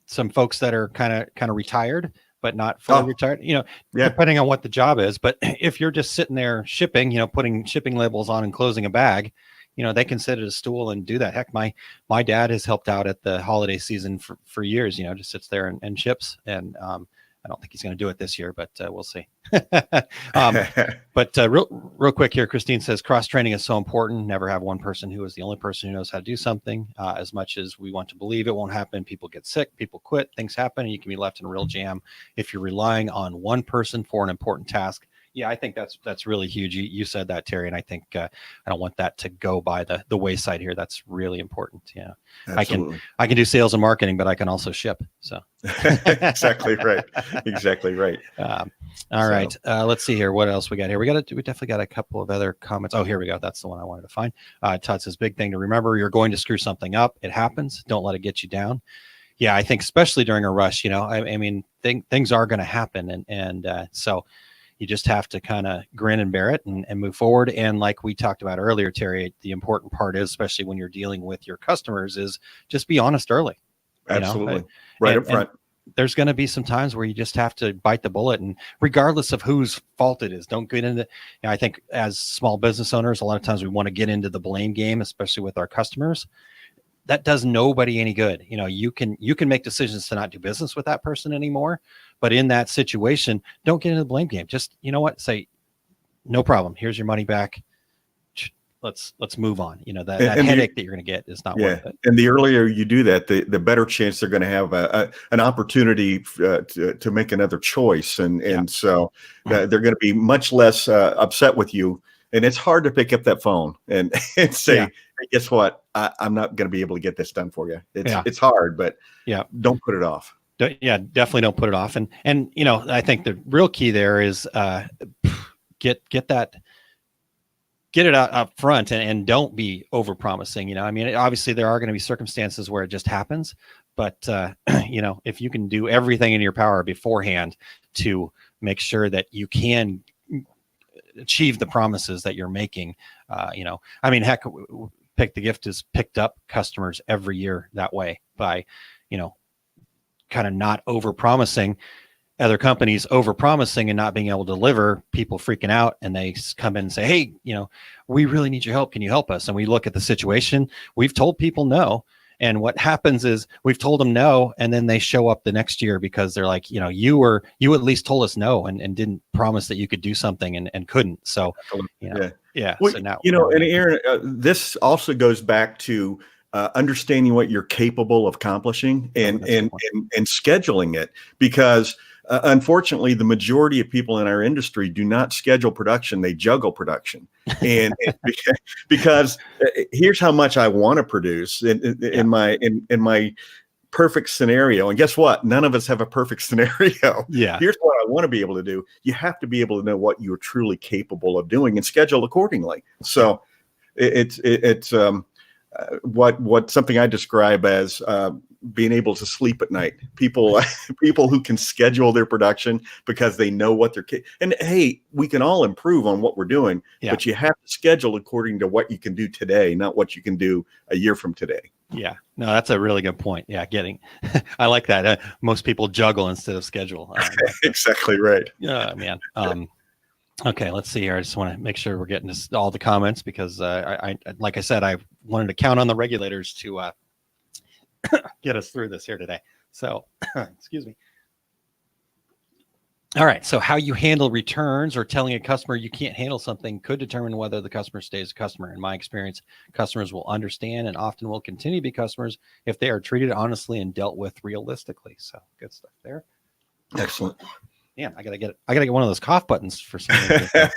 some folks that are kind of retired, but not fully retired, you know, depending on what the job is. But if you're just sitting there shipping, you know, putting shipping labels on and closing a bag, they can sit at a stool and do that. Heck, my dad has helped out at the holiday season for years, just sits there and ships. And I don't think he's going to do it this year, but we'll see. But real quick here, Christine says cross training is so important. Never have one person who is the only person who knows how to do something. As much as we want to believe it won't happen, people get sick, people quit, things happen, and you can be left in a real jam if you're relying on one person for an important task. Yeah, I think that's really huge. You said that, Terry, and I think I don't want that to go by the wayside here. That's really important. Yeah, Absolutely. I can do sales and marketing, but I can also ship. So exactly right. Exactly right. All right. Let's see here. What else we got here? We definitely got a couple of other comments. Oh, here we go. That's the one I wanted to find. Todd says, big thing to remember: you're going to screw something up. It happens. Don't let it get you down. Yeah, I think especially during a rush. I mean, things are going to happen, and so. You just have to kind of grin and bear it and move forward. And like we talked about earlier, Terry, the important part is, especially when you're dealing with your customers, is just be honest early. Absolutely. Right up front. There's going to be some times where you just have to bite the bullet, and regardless of whose fault it is, don't get into, I think as small business owners, a lot of times we want to get into the blame game, especially with our customers. That does nobody any good. You can make decisions to not do business with that person anymore, but in that situation, don't get into the blame game. Just, say, no problem. Here's your money back. Let's move on. That headache that you're going to get is not worth it. And the earlier you do that, the better chance they're going to have an opportunity to make another choice. So they're going to be much less upset with you. And it's hard to pick up that phone and say, hey, guess what? I'm not going to be able to get this done for you. It's hard, but don't put it off. Yeah, definitely don't put it off. And I think the real key there is get it out up front and don't be over promising. I mean, obviously there are going to be circumstances where it just happens, but if you can do everything in your power beforehand to make sure that you can achieve the promises that you're making, I mean, heck, Pick the Gift has picked up customers every year that way by, kind of not over promising. Other companies over promising and not being able to deliver, people freaking out, and they come in and say, hey, we really need your help. Can you help us? And we look at the situation. We've told people no. And what happens is we've told them no, and then they show up the next year because they're like, you at least told us no and didn't promise that you could do something and couldn't. So, yeah. Well, so now, and Aaron, this also goes back to understanding what you're capable of accomplishing and scheduling it, because unfortunately, the majority of people in our industry do not schedule production; they juggle production. And because here's how much I want to produce in my perfect scenario. And guess what? None of us have a perfect scenario. Yeah. Here's what I want to be able to do. You have to be able to know what you're truly capable of doing and schedule accordingly. So it's what something I describe as being able to sleep at night. People who can schedule their production because they know what they're and hey, we can all improve on what we're doing, but you have to schedule according to what you can do today, not what you can do a year from today. Yeah, no, that's a really good point. Yeah, I like that. Most people juggle instead of schedule. Exactly right. Yeah, man. Okay, let's see here. I just want to make sure we're getting to all the comments because I like I said, I wanted to count on the regulators to get us through this here today. So, excuse me. All right. So how you handle returns or telling a customer you can't handle something could determine whether the customer stays a customer. In my experience, customers will understand and often will continue to be customers if they are treated honestly and dealt with realistically. So good stuff there. Excellent. Man, I gotta get one of those cough buttons for some reason.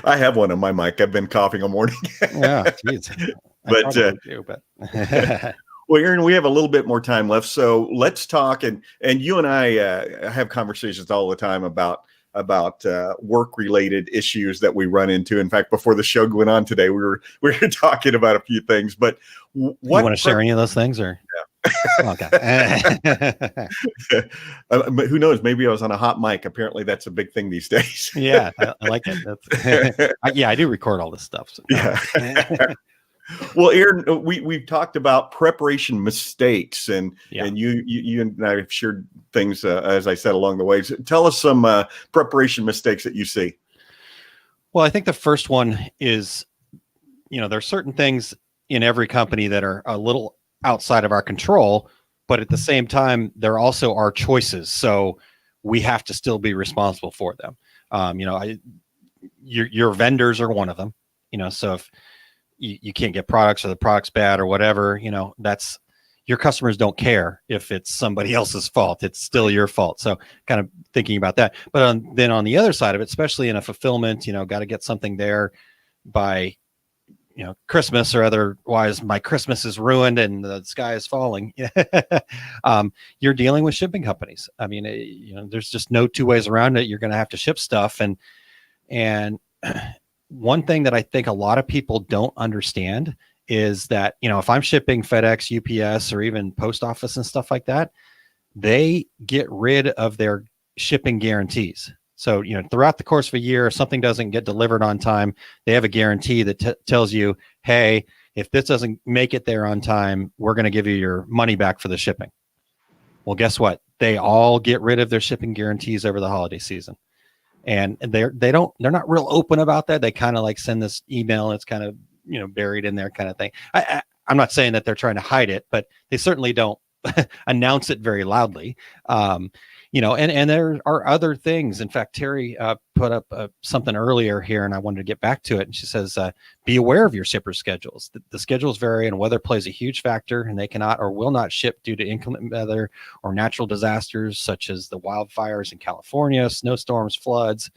I have one on my mic. I've been coughing all morning. Yeah, geez. But well, Aaron, we have a little bit more time left, so let's talk. And you and I have conversations all the time about work-related issues that we run into. In fact, before the show went on today, we were talking about a few things. But you want to share any of those things, or? Yeah. Okay. But who knows? Maybe I was on a hot mic. Apparently, that's a big thing these days. Yeah, I like it. I do record all this stuff. So. Yeah. Well, Aaron, we've talked about preparation mistakes, and you and I have shared things, as I said, along the way. So tell us some preparation mistakes that you see. Well, I think the first one is, there are certain things in every company that are a little outside of our control, but at the same time, they're also our choices. So we have to still be responsible for them. Your vendors are one of them, so if you can't get products or the product's bad or whatever, that's your customers don't care if it's somebody else's fault. It's still your fault. So kind of thinking about that. But then on the other side of it, especially in a fulfillment, got to get something there by, Christmas, or otherwise my Christmas is ruined and the sky is falling. You're dealing with shipping companies. I mean, there's just no two ways around it. You're going to have to ship stuff. And one thing that I think a lot of people don't understand is that, if I'm shipping FedEx, UPS, or even post office and stuff like that, they get rid of their shipping guarantees. So, throughout the course of a year, if something doesn't get delivered on time, they have a guarantee that tells you, hey, if this doesn't make it there on time, we're going to give you your money back for the shipping. Well, guess what? They all get rid of their shipping guarantees over the holiday season. And they're not real open about that. They kind of like send this email. It's kind of, buried in there kind of thing. I'm not saying that they're trying to hide it, but they certainly don't announce it very loudly. And there are other things. In fact, Terry put up something earlier here, and I wanted to get back to it. And she says, be aware of your shipper schedules. The schedules vary, and weather plays a huge factor, and they cannot or will not ship due to inclement weather or natural disasters such as the wildfires in California, snowstorms, floods.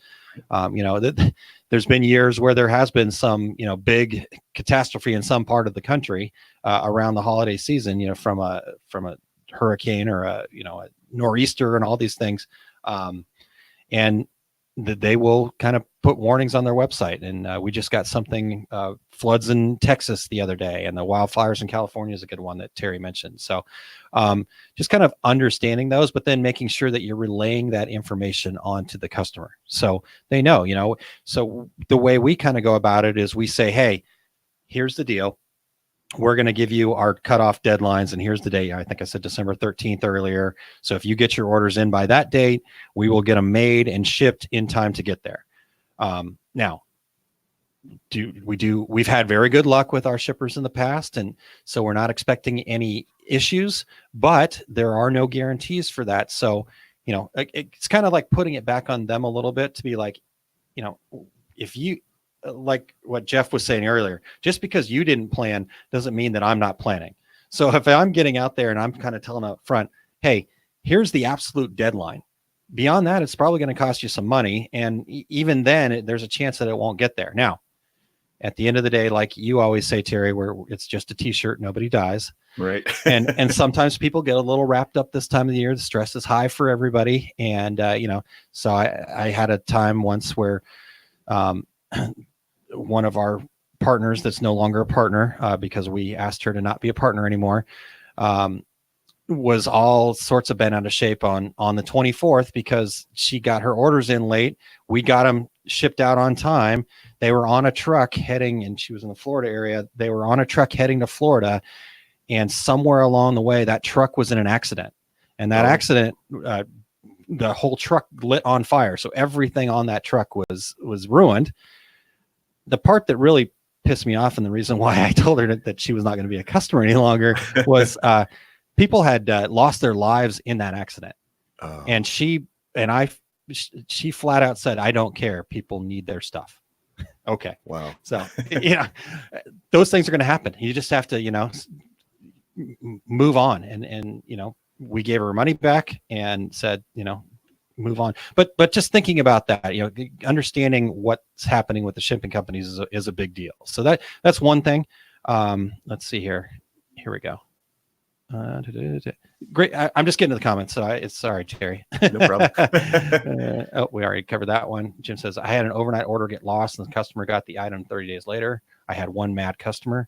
There's been years where there has been some, big catastrophe in some part of the country around the holiday season, from a hurricane or a nor'easter and all these things. And they will kind of put warnings on their website. And we just got something, floods in Texas the other day, and the wildfires in California is a good one that Terry mentioned. So just kind of understanding those, but then making sure that you're relaying that information on to the customer. So they know, so the way we kind of go about it is we say, hey, here's the deal. We're going to give you our cutoff deadlines, and here's the date. I think I said December 13th earlier. So if you get your orders in by that date, we will get them made and shipped in time to get there. Now, we've had very good luck with our shippers in the past, and so we're not expecting any issues, but there are no guarantees for that. So, it's kind of like putting it back on them a little bit to be like, if you, like what Jeff was saying earlier, just because you didn't plan doesn't mean that I'm not planning. So if I'm getting out there and I'm kind of telling up front, hey, here's the absolute deadline. Beyond that, it's probably going to cost you some money. And even then, there's a chance that it won't get there. Now, at the end of the day, like you always say, Terry, where it's just a t-shirt, nobody dies. Right. and sometimes people get a little wrapped up this time of the year. The stress is high for everybody. And, so I had a time once where, one of our partners that's no longer a partner because we asked her to not be a partner anymore, was all sorts of bent out of shape on the 24th because she got her orders in late. We got them shipped out on time. They were on a truck heading, and she was in the Florida area. They were on a truck heading to Florida, and somewhere along the way, that truck was in an accident. And that accident, the whole truck lit on fire. So everything on that truck was ruined. The part that really pissed me off, and the reason why I told her that she was not going to be a customer any longer, was people had lost their lives in that accident. And she flat out said, I don't care. People need their stuff. Okay. Wow. So, those things are going to happen. You just have to, move on. And, we gave her money back and said, move on. But just thinking about that, understanding what's happening with the shipping companies is a big deal. So that's one thing. Let's see here. Here we go. Great. I'm just getting to the comments. So sorry, Terry. No problem. We already covered that one. Jim says, I had an overnight order get lost and the customer got the item 30 days later. I had one mad customer.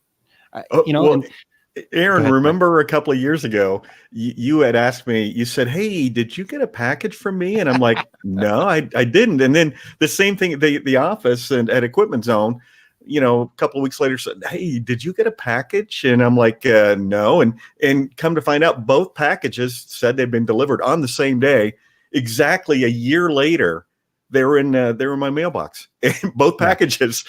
Aaron, remember a couple of years ago, you had asked me, you said, hey, did you get a package from me? And I'm like, no, I didn't. And then the same thing, the office and at Equipment Zone, a couple of weeks later said, hey, did you get a package? And I'm like, no. And come to find out, both packages said they'd been delivered on the same day. Exactly a year later, they were in my mailbox, both packages.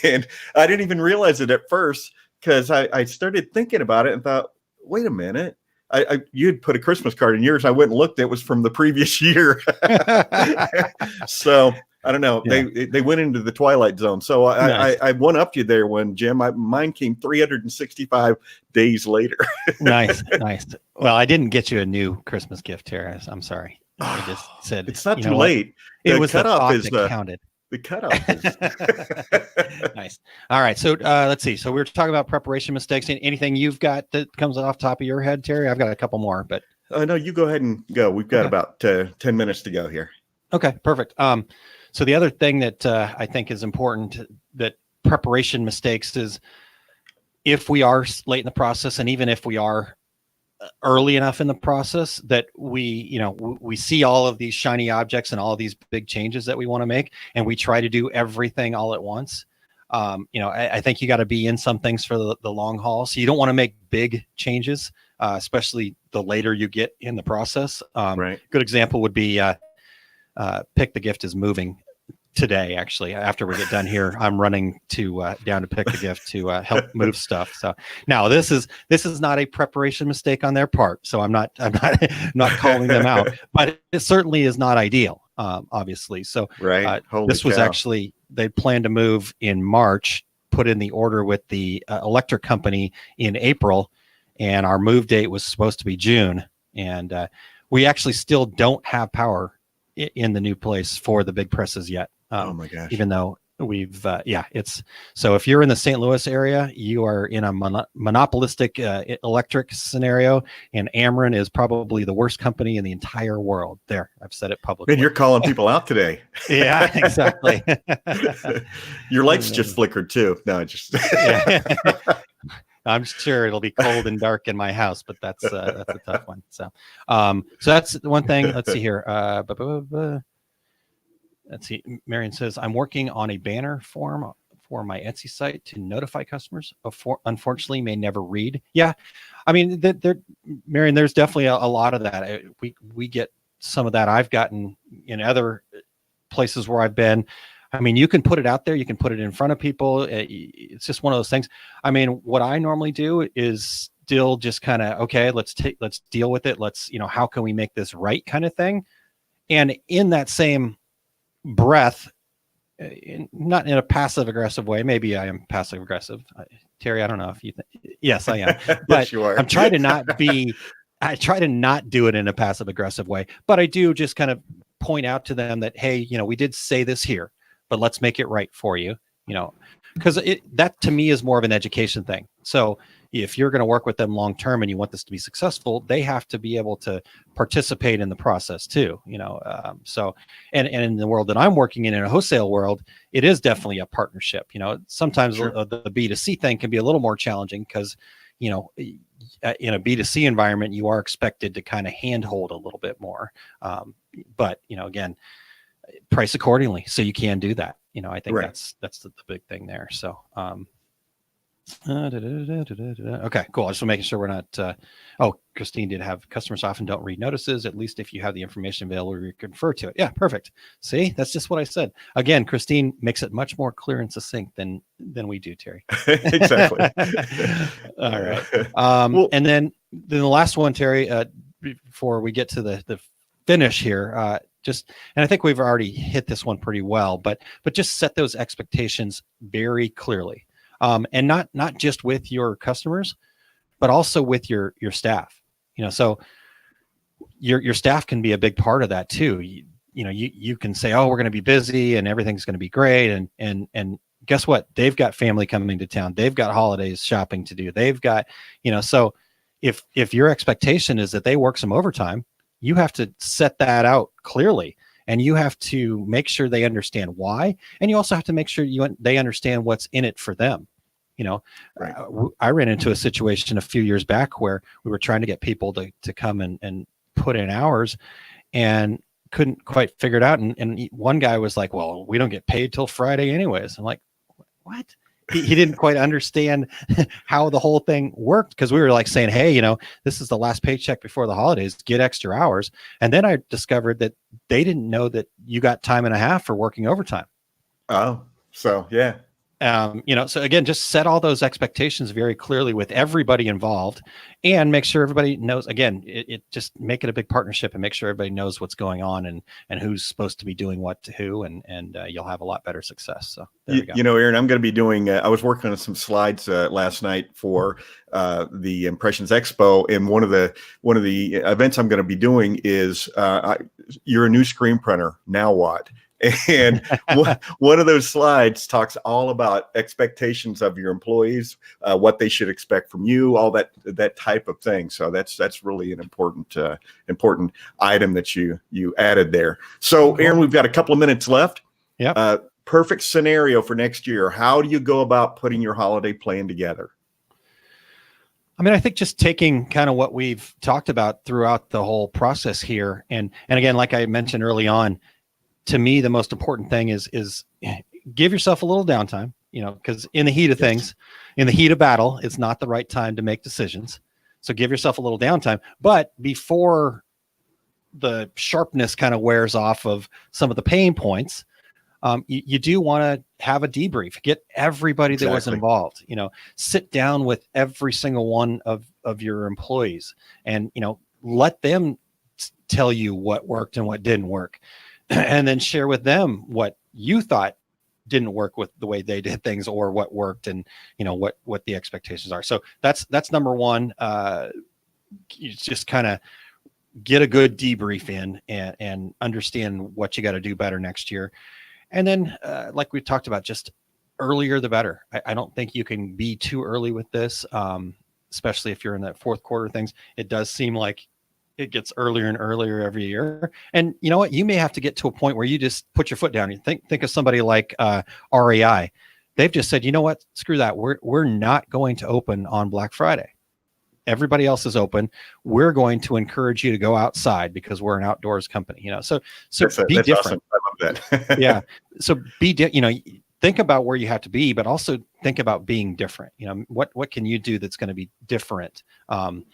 And I didn't even realize it at first because I started thinking about it and thought, wait a minute. You had put a Christmas card in yours. I went and looked. It was from the previous year. So I don't know. Yeah. They went into the twilight zone. So Nice. I one upped you there when Jim. Mine came 365 days later. Nice. Well, I didn't get you a new Christmas gift, Tara. I'm sorry. I just said It's not you too know what? late. It The was the cutoff thought is that counted. the cutoff is Nice. All right. So let's see. So we were talking about preparation mistakes. Anything you've got that comes off top of your head, Terry? I've got a couple more, but no, you go ahead and go. We've got about 10 minutes to go here. okay, perfect. So the other thing that I think is important that preparation mistakes is if we are late in the process, and even if we are early enough in the process that we see all of these shiny objects and all of these big changes that we want to make, and we try to do everything all at once. I think you got to be in some things for the long haul. So you don't want to make big changes, especially the later you get in the process. Right. Good example would be Pick the Gift is moving today. Actually, after we get done here, I'm running to down to Pick the Gift to help move stuff. So now this is not a preparation mistake on their part. So I'm not calling them out, but it certainly is not ideal. Obviously. So Right. this was cow. actually, they planned to move in March, put in the order with the electric company in April, and our move date was supposed to be June. And we actually still don't have power in the new place for the big presses yet. Oh my gosh. Even though we've, it's, so if you're in the St. Louis area, you are in a monopolistic electric scenario, and Ameren is probably the worst company in the entire world. There, I've said it publicly. Man, you're calling people out today. Yeah, exactly. Your lights just flickered too. No, just Yeah. I'm sure it'll be cold and dark in my house, but that's a tough one. So that's one thing. Let's see here. Let's see. Marion says, I'm working on a banner form for my Etsy site to notify customers. Unfortunately, may never read. Yeah, I mean, Marion, there's definitely a lot of that. We get some of that. I've gotten in other places where I've been. I mean, you can put it out there. You can put it in front of people. It's just one of those things. I mean, what I normally do is still just kind of, okay, let's deal with it. Let's, how can we make this right kind of thing? And in that same breath, not in a passive aggressive way. Maybe I am passive aggressive. Terry, I don't know if you think, yes, I am, but yes, you are. I'm trying to not be, I try to not do it in a passive aggressive way, but I do just kind of point out to them that, hey, we did say this here, but let's make it right for you, because that to me is more of an education thing. So if you're going to work with them long term and you want this to be successful, they have to be able to participate in the process too. So and in the world that I'm working in a wholesale world, it is definitely a partnership. Sometimes Sure. the B2C thing can be a little more challenging because in a B2C environment, you are expected to kind of handhold a little bit more. But again, price accordingly, so you can do that. I think Right. that's the big thing there. So okay, cool. Just making sure we're not Christine did have customers often don't read notices. At least if you have the information available, you can refer to it. Yeah, perfect. See, that's just what I said. Again, Christine makes it much more clear and succinct than we do, Terry. Exactly. All right. Well- And then the last one, Terry, before we get to the finish here, and I think we've already hit this one pretty well, but just set those expectations very clearly. And not just with your customers, but also with your staff. So your staff can be a big part of that too. You can say, oh, we're going to be busy and everything's going to be great, and guess what? They've got family coming to town. They've got holidays shopping to do. They've got so if your expectation is that they work some overtime, you have to set that out clearly. And you have to make sure they understand why. And you also have to make sure they understand what's in it for them. Right. I ran into a situation a few years back where we were trying to get people to come and put in hours and couldn't quite figure it out. And one guy was like, well, we don't get paid till Friday anyways. I'm like, what? He didn't quite understand how the whole thing worked, because we were like saying, hey, this is the last paycheck before the holidays, get extra hours. And then I discovered that they didn't know that you got time and a half for working overtime. Oh, so yeah. So again, just set all those expectations very clearly with everybody involved, and make sure everybody knows. Again, it just make it a big partnership and make sure everybody knows what's going on and who's supposed to be doing what to who, and you'll have a lot better success. So there we go. Aaron, I'm going to be doing. I was working on some slides last night for the Impressions Expo, and one of the events I'm going to be doing is you're a new screen printer. Now what? And one of those slides talks all about expectations of your employees, what they should expect from you, all that type of thing. So that's really an important item that you added there. So Aaron, we've got a couple of minutes left. Yeah. Perfect scenario for next year. How do you go about putting your holiday plan together? I mean, I think just taking kind of what we've talked about throughout the whole process here, and again, like I mentioned early on, to me, the most important thing is give yourself a little downtime, because in the heat of things, in the heat of battle, it's not the right time to make decisions. So give yourself a little downtime. But before the sharpness kind of wears off of some of the pain points, you do want to have a debrief, get everybody that was involved, sit down with every single one of your employees and, let them tell you what worked and what didn't work. And then share with them what you thought didn't work with the way they did things, or what worked, and what the expectations are. So that's number one. You just kind of get a good debrief in and understand what you got to do better next year. And then, like we talked about, just earlier the better. I don't think you can be too early with this, especially if you're in that fourth quarter things. It does seem like it gets earlier and earlier every year. And you know what? You may have to get to a point where you just put your foot down. You think of somebody like REI. They've just said, you know what? Screw that. We're not going to open on Black Friday. Everybody else is open. We're going to encourage you to go outside because we're an outdoors company. So be different. Awesome. I love that. Yeah. So think about where you have to be, but also think about being different. What can you do that's going to be different? I'm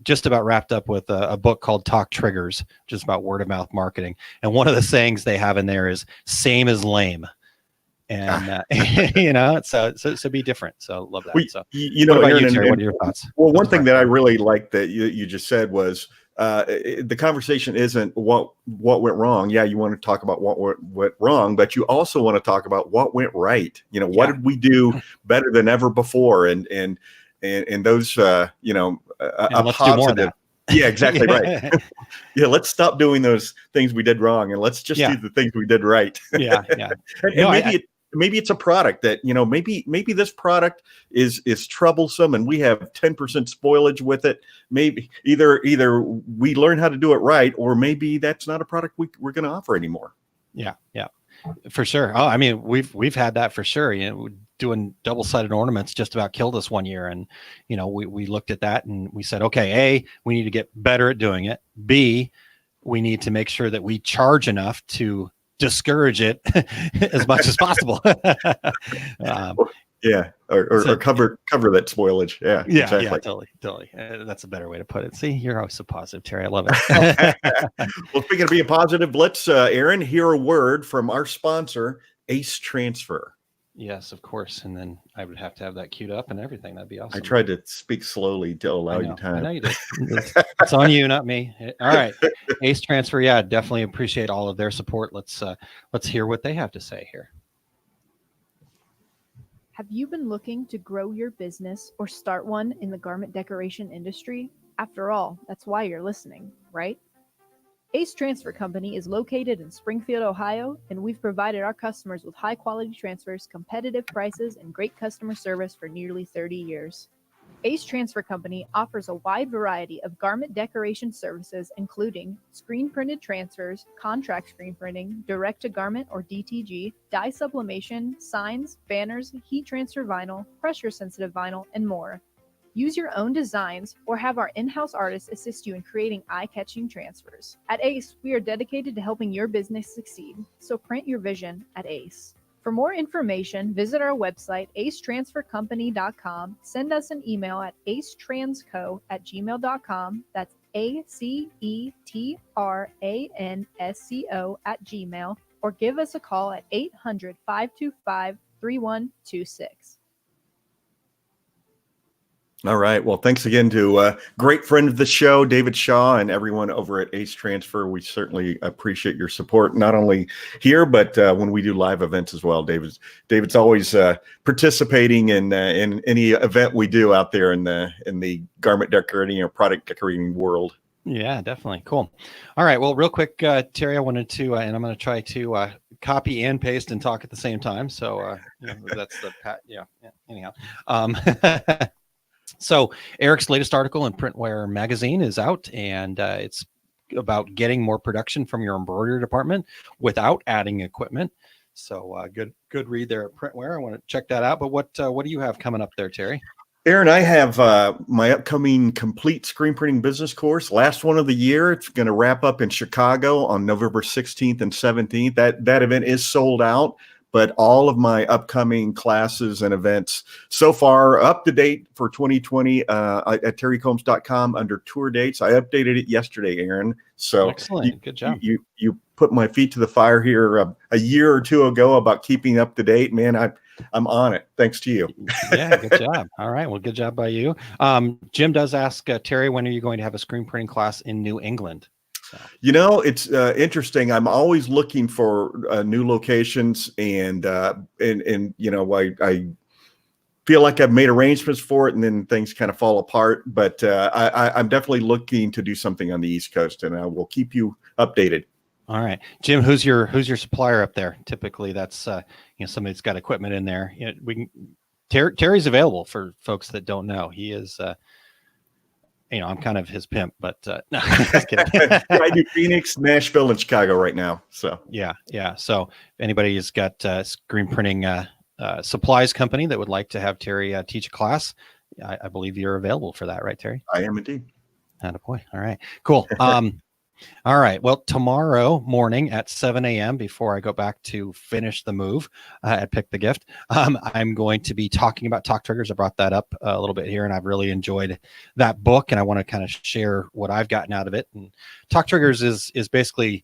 just about wrapped up with a book called Talk Triggers, which is about word of mouth marketing. And one of the sayings they have in there is "same as lame," and so be different. So love that. What about Aaron, you, Terry? What are your thoughts? Well, one thing that I really liked that you just said was the conversation isn't what went wrong. Yeah, you want to talk about what went wrong, but you also want to talk about what went right. What did we do better than ever before? And those, a let's positive. do more of that. Yeah, exactly right. Yeah, let's stop doing those things we did wrong and let's just do the things we did right. Yeah. And maybe it's a product that, maybe this product is troublesome and we have 10% spoilage with it. Maybe either we learn how to do it right, or maybe that's not a product we're going to offer anymore. Yeah, for sure. Oh, I mean, we've had that for sure. Doing double-sided ornaments just about killed us one year. And, we looked at that and we said, okay, A, we need to get better at doing it. B, we need to make sure that we charge enough to discourage it as much as possible. Or cover that spoilage. Yeah, exactly. Totally. That's a better way to put it. See, you're always so positive, Terry. I love it. Well, speaking of being positive, let's, Aaron, hear a word from our sponsor, Ace Transfer. Yes, of course. And then I would have to have that queued up and everything. That'd be awesome. I tried to speak slowly to allow you time. I know you did. It's on you, not me. All right. Ace Transfer. Yeah, definitely appreciate all of their support. Let's hear what they have to say here. Have you been looking to grow your business or start one in the garment decoration industry? After all, that's why you're listening, right? Ace Transfer Company is located in Springfield, Ohio, and we've provided our customers with high-quality transfers, competitive prices, and great customer service for nearly 30 years. Ace Transfer Company offers a wide variety of garment decoration services, including screen-printed transfers, contract screen printing, direct-to-garment or DTG, dye sublimation, signs, banners, heat transfer vinyl, pressure-sensitive vinyl, and more. Use your own designs or have our in-house artists assist you in creating eye-catching transfers. At Ace, we are dedicated to helping your business succeed, so print your vision at Ace. For more information, visit our website, acetransfercompany.com. Send us an email at acetransco@gmail.com. That's ACETRANSCO@gmail. or give us a call at 800-525-3126. All right. Well, thanks again to great friend of the show, David Shaw, and everyone over at Ace Transfer. We certainly appreciate your support, not only here, but when we do live events as well. David's always participating in any event we do out there in the garment decorating or product decorating world. Yeah, definitely. Cool. All right. Well, real quick, Terry, I wanted to, and I'm going to try to copy and paste and talk at the same time. So that's the yeah. Anyhow. So Eric's latest article in Printwear magazine is out, and it's about getting more production from your embroidery department without adding equipment. So good read there at Printwear. I want to check that out. But what do you have coming up there, Terry? Aaron, I have my upcoming complete screen printing business course, last one of the year. It's going to wrap up in Chicago on November 16th and 17th. That event is sold out, but all of my upcoming classes and events so far up to date for 2020 at terrycombs.com under tour dates. I updated it yesterday, Aaron. So excellent. Good job. You put my feet to the fire here a year or two ago about keeping up to date. Man, I'm on it. Thanks to you. Yeah, good job. All right. Well, good job by you. Jim does ask Terry, when are you going to have a screen printing class in New England? So. It's interesting. I'm always looking for new locations, and I feel like I've made arrangements for it, and then things kind of fall apart. But I'm definitely looking to do something on the East Coast, and I will keep you updated. All right, Jim. Who's your supplier up there? Typically, that's somebody that's got equipment in there. Terry's available for folks that don't know. He is. I'm kind of his pimp, but no, just kidding. I do Phoenix, Nashville, and Chicago right now. So yeah. So if anybody has got screen printing supplies company that would like to have Terry teach a class, I believe you're available for that, right, Terry? I am indeed. Attaboy. All right, cool. All right. Well, tomorrow morning at 7 a.m., before I go back to finish the move at Pick the Gift, I'm going to be talking about Talk Triggers. I brought that up a little bit here, and I've really enjoyed that book, and I want to kind of share what I've gotten out of it. And Talk Triggers is basically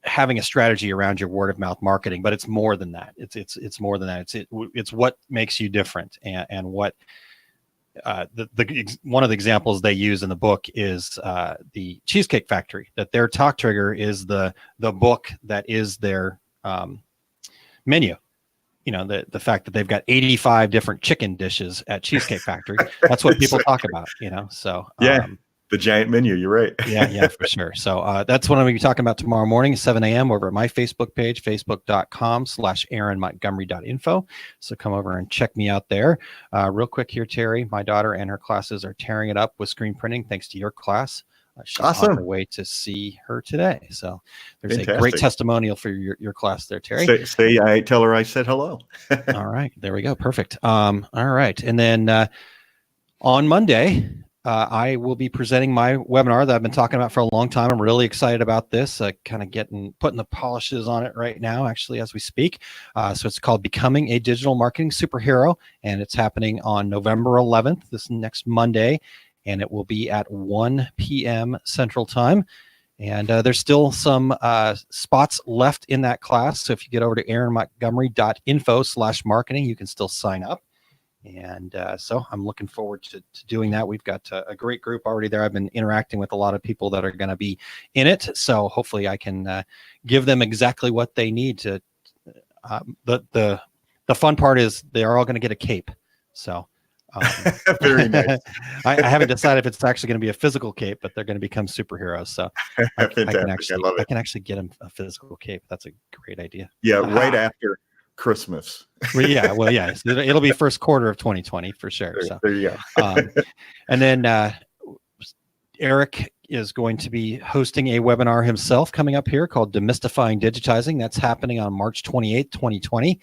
having a strategy around your word of mouth marketing, but it's more than that. It's more than that. It's what makes you different, and what. One of the examples they use in the book is the Cheesecake Factory, that their Talk Trigger is the book that is their menu. The fact that they've got 85 different chicken dishes at Cheesecake Factory. That's what people talk about, so yeah. The giant menu. You're right. yeah, for sure. So that's what I'm going to be talking about tomorrow morning, 7 a.m. over at my Facebook page, facebook.com/aaronmontgomery.info. So come over and check me out there. Real quick here, Terry, my daughter and her classes are tearing it up with screen printing thanks to your class. She's awesome. On her way to see her today. So there's Fantastic. A great testimonial for your class there, Terry. I tell her I said hello. All right. There we go. Perfect. All right. And then on Monday, I will be presenting my webinar that I've been talking about for a long time. I'm really excited about this, kind of putting the polishes on it right now, actually, as we speak. So it's called Becoming a Digital Marketing Superhero, and it's happening on November 11th, this next Monday, and it will be at 1 p.m. Central Time. And there's still some spots left in that class. So if you get over to aaronmontgomery.info/marketing, you can still sign up. And so I'm looking forward to doing that. We've got a great group already there. I've been interacting with a lot of people that are going to be in it. So hopefully I can give them exactly what they need to. The fun part is they're all going to get a cape. So very nice. I haven't decided if it's actually going to be a physical cape, but they're going to become superheroes. So I can actually get them a physical cape. That's a great idea. Yeah, right after Christmas. Well, yeah. It'll be first quarter of 2020 for sure. There you go. And then Eric is going to be hosting a webinar himself coming up here called Demystifying Digitizing. That's happening on March 28th, 2020.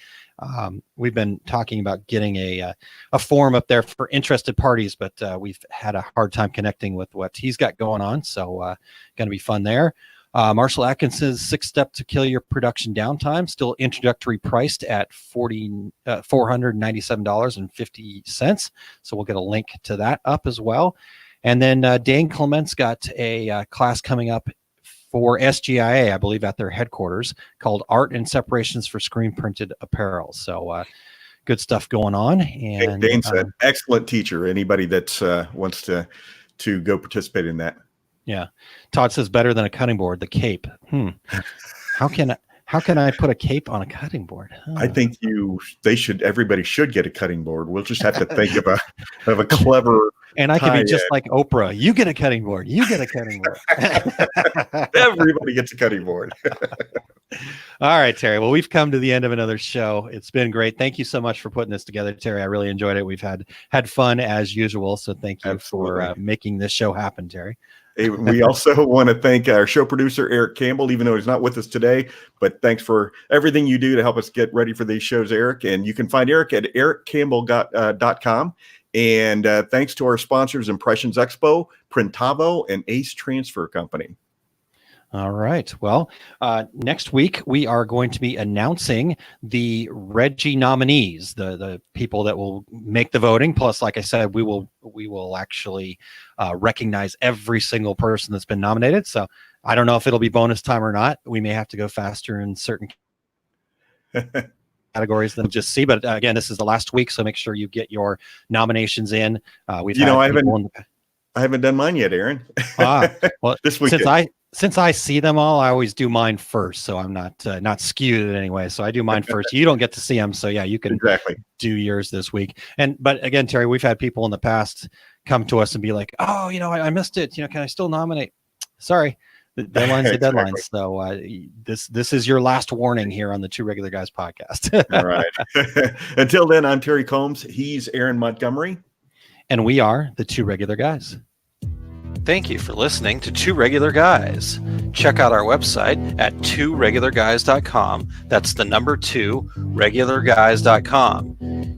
We've been talking about getting a forum up there for interested parties, but we've had a hard time connecting with what he's got going on. So going to be fun there. Marshall Atkinson's 6-Step to Kill Your Production Downtime, still introductory priced at $497.50. So we'll get a link to that up as well. And then Dane Clement's got a class coming up for SGIA, I believe, at their headquarters, called Art and Separations for Screen Printed Apparel. So good stuff going on. And Dane's an excellent teacher. Anybody that wants to go participate in that. Yeah. Todd says better than a cutting board, the cape. How can I put a cape on a cutting board? I think everybody should get a cutting board. We'll just have to think of a clever. And I can be just like Oprah. You get a cutting board. You get a cutting board. Everybody gets a cutting board. All right, Terry. Well, we've come to the end of another show. It's been great. Thank you so much for putting this together, Terry. I really enjoyed it. We've had fun as usual. So thank you for making this show happen, Terry. We also want to thank our show producer, Eric Campbell, even though he's not with us today. But thanks for everything you do to help us get ready for these shows, Eric. And you can find Eric at ericcampbell.com. And thanks to our sponsors, Impressions Expo, Printavo, and Ace Transfer Company. All right. Well, next week we are going to be announcing the Reggie nominees, the people that will make the voting. Plus, like I said, we will actually recognize every single person that's been nominated. So I don't know if it'll be bonus time or not. We may have to go faster in certain categories than just see. But again, this is the last week, so make sure you get your nominations in. I haven't done mine yet, Aaron. Well, this week since I see them all, I always do mine first, so I'm not skewed in any way. So I do mine first. You don't get to see them, so yeah, you can do yours this week. But again, Terry, we've had people in the past come to us and be like, "Oh, I missed it. Can I still nominate?" Sorry, the deadline's the deadline. So this is your last warning here on the Two Regular Guys podcast. All right. Until then, I'm Terry Combs. He's Aaron Montgomery, and we are the Two Regular Guys. Thank you for listening to Two Regular Guys. Check out our website at tworegularguys.com. That's the number 2, regularguys.com.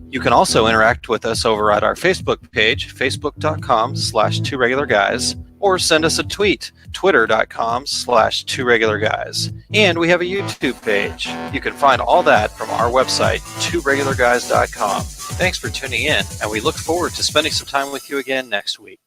You can also interact with us over at our Facebook page, facebook.com/tworegularguys, or send us a tweet, twitter.com/tworegularguys. And we have a YouTube page. You can find all that from our website, tworegularguys.com. Thanks for tuning in, and we look forward to spending some time with you again next week.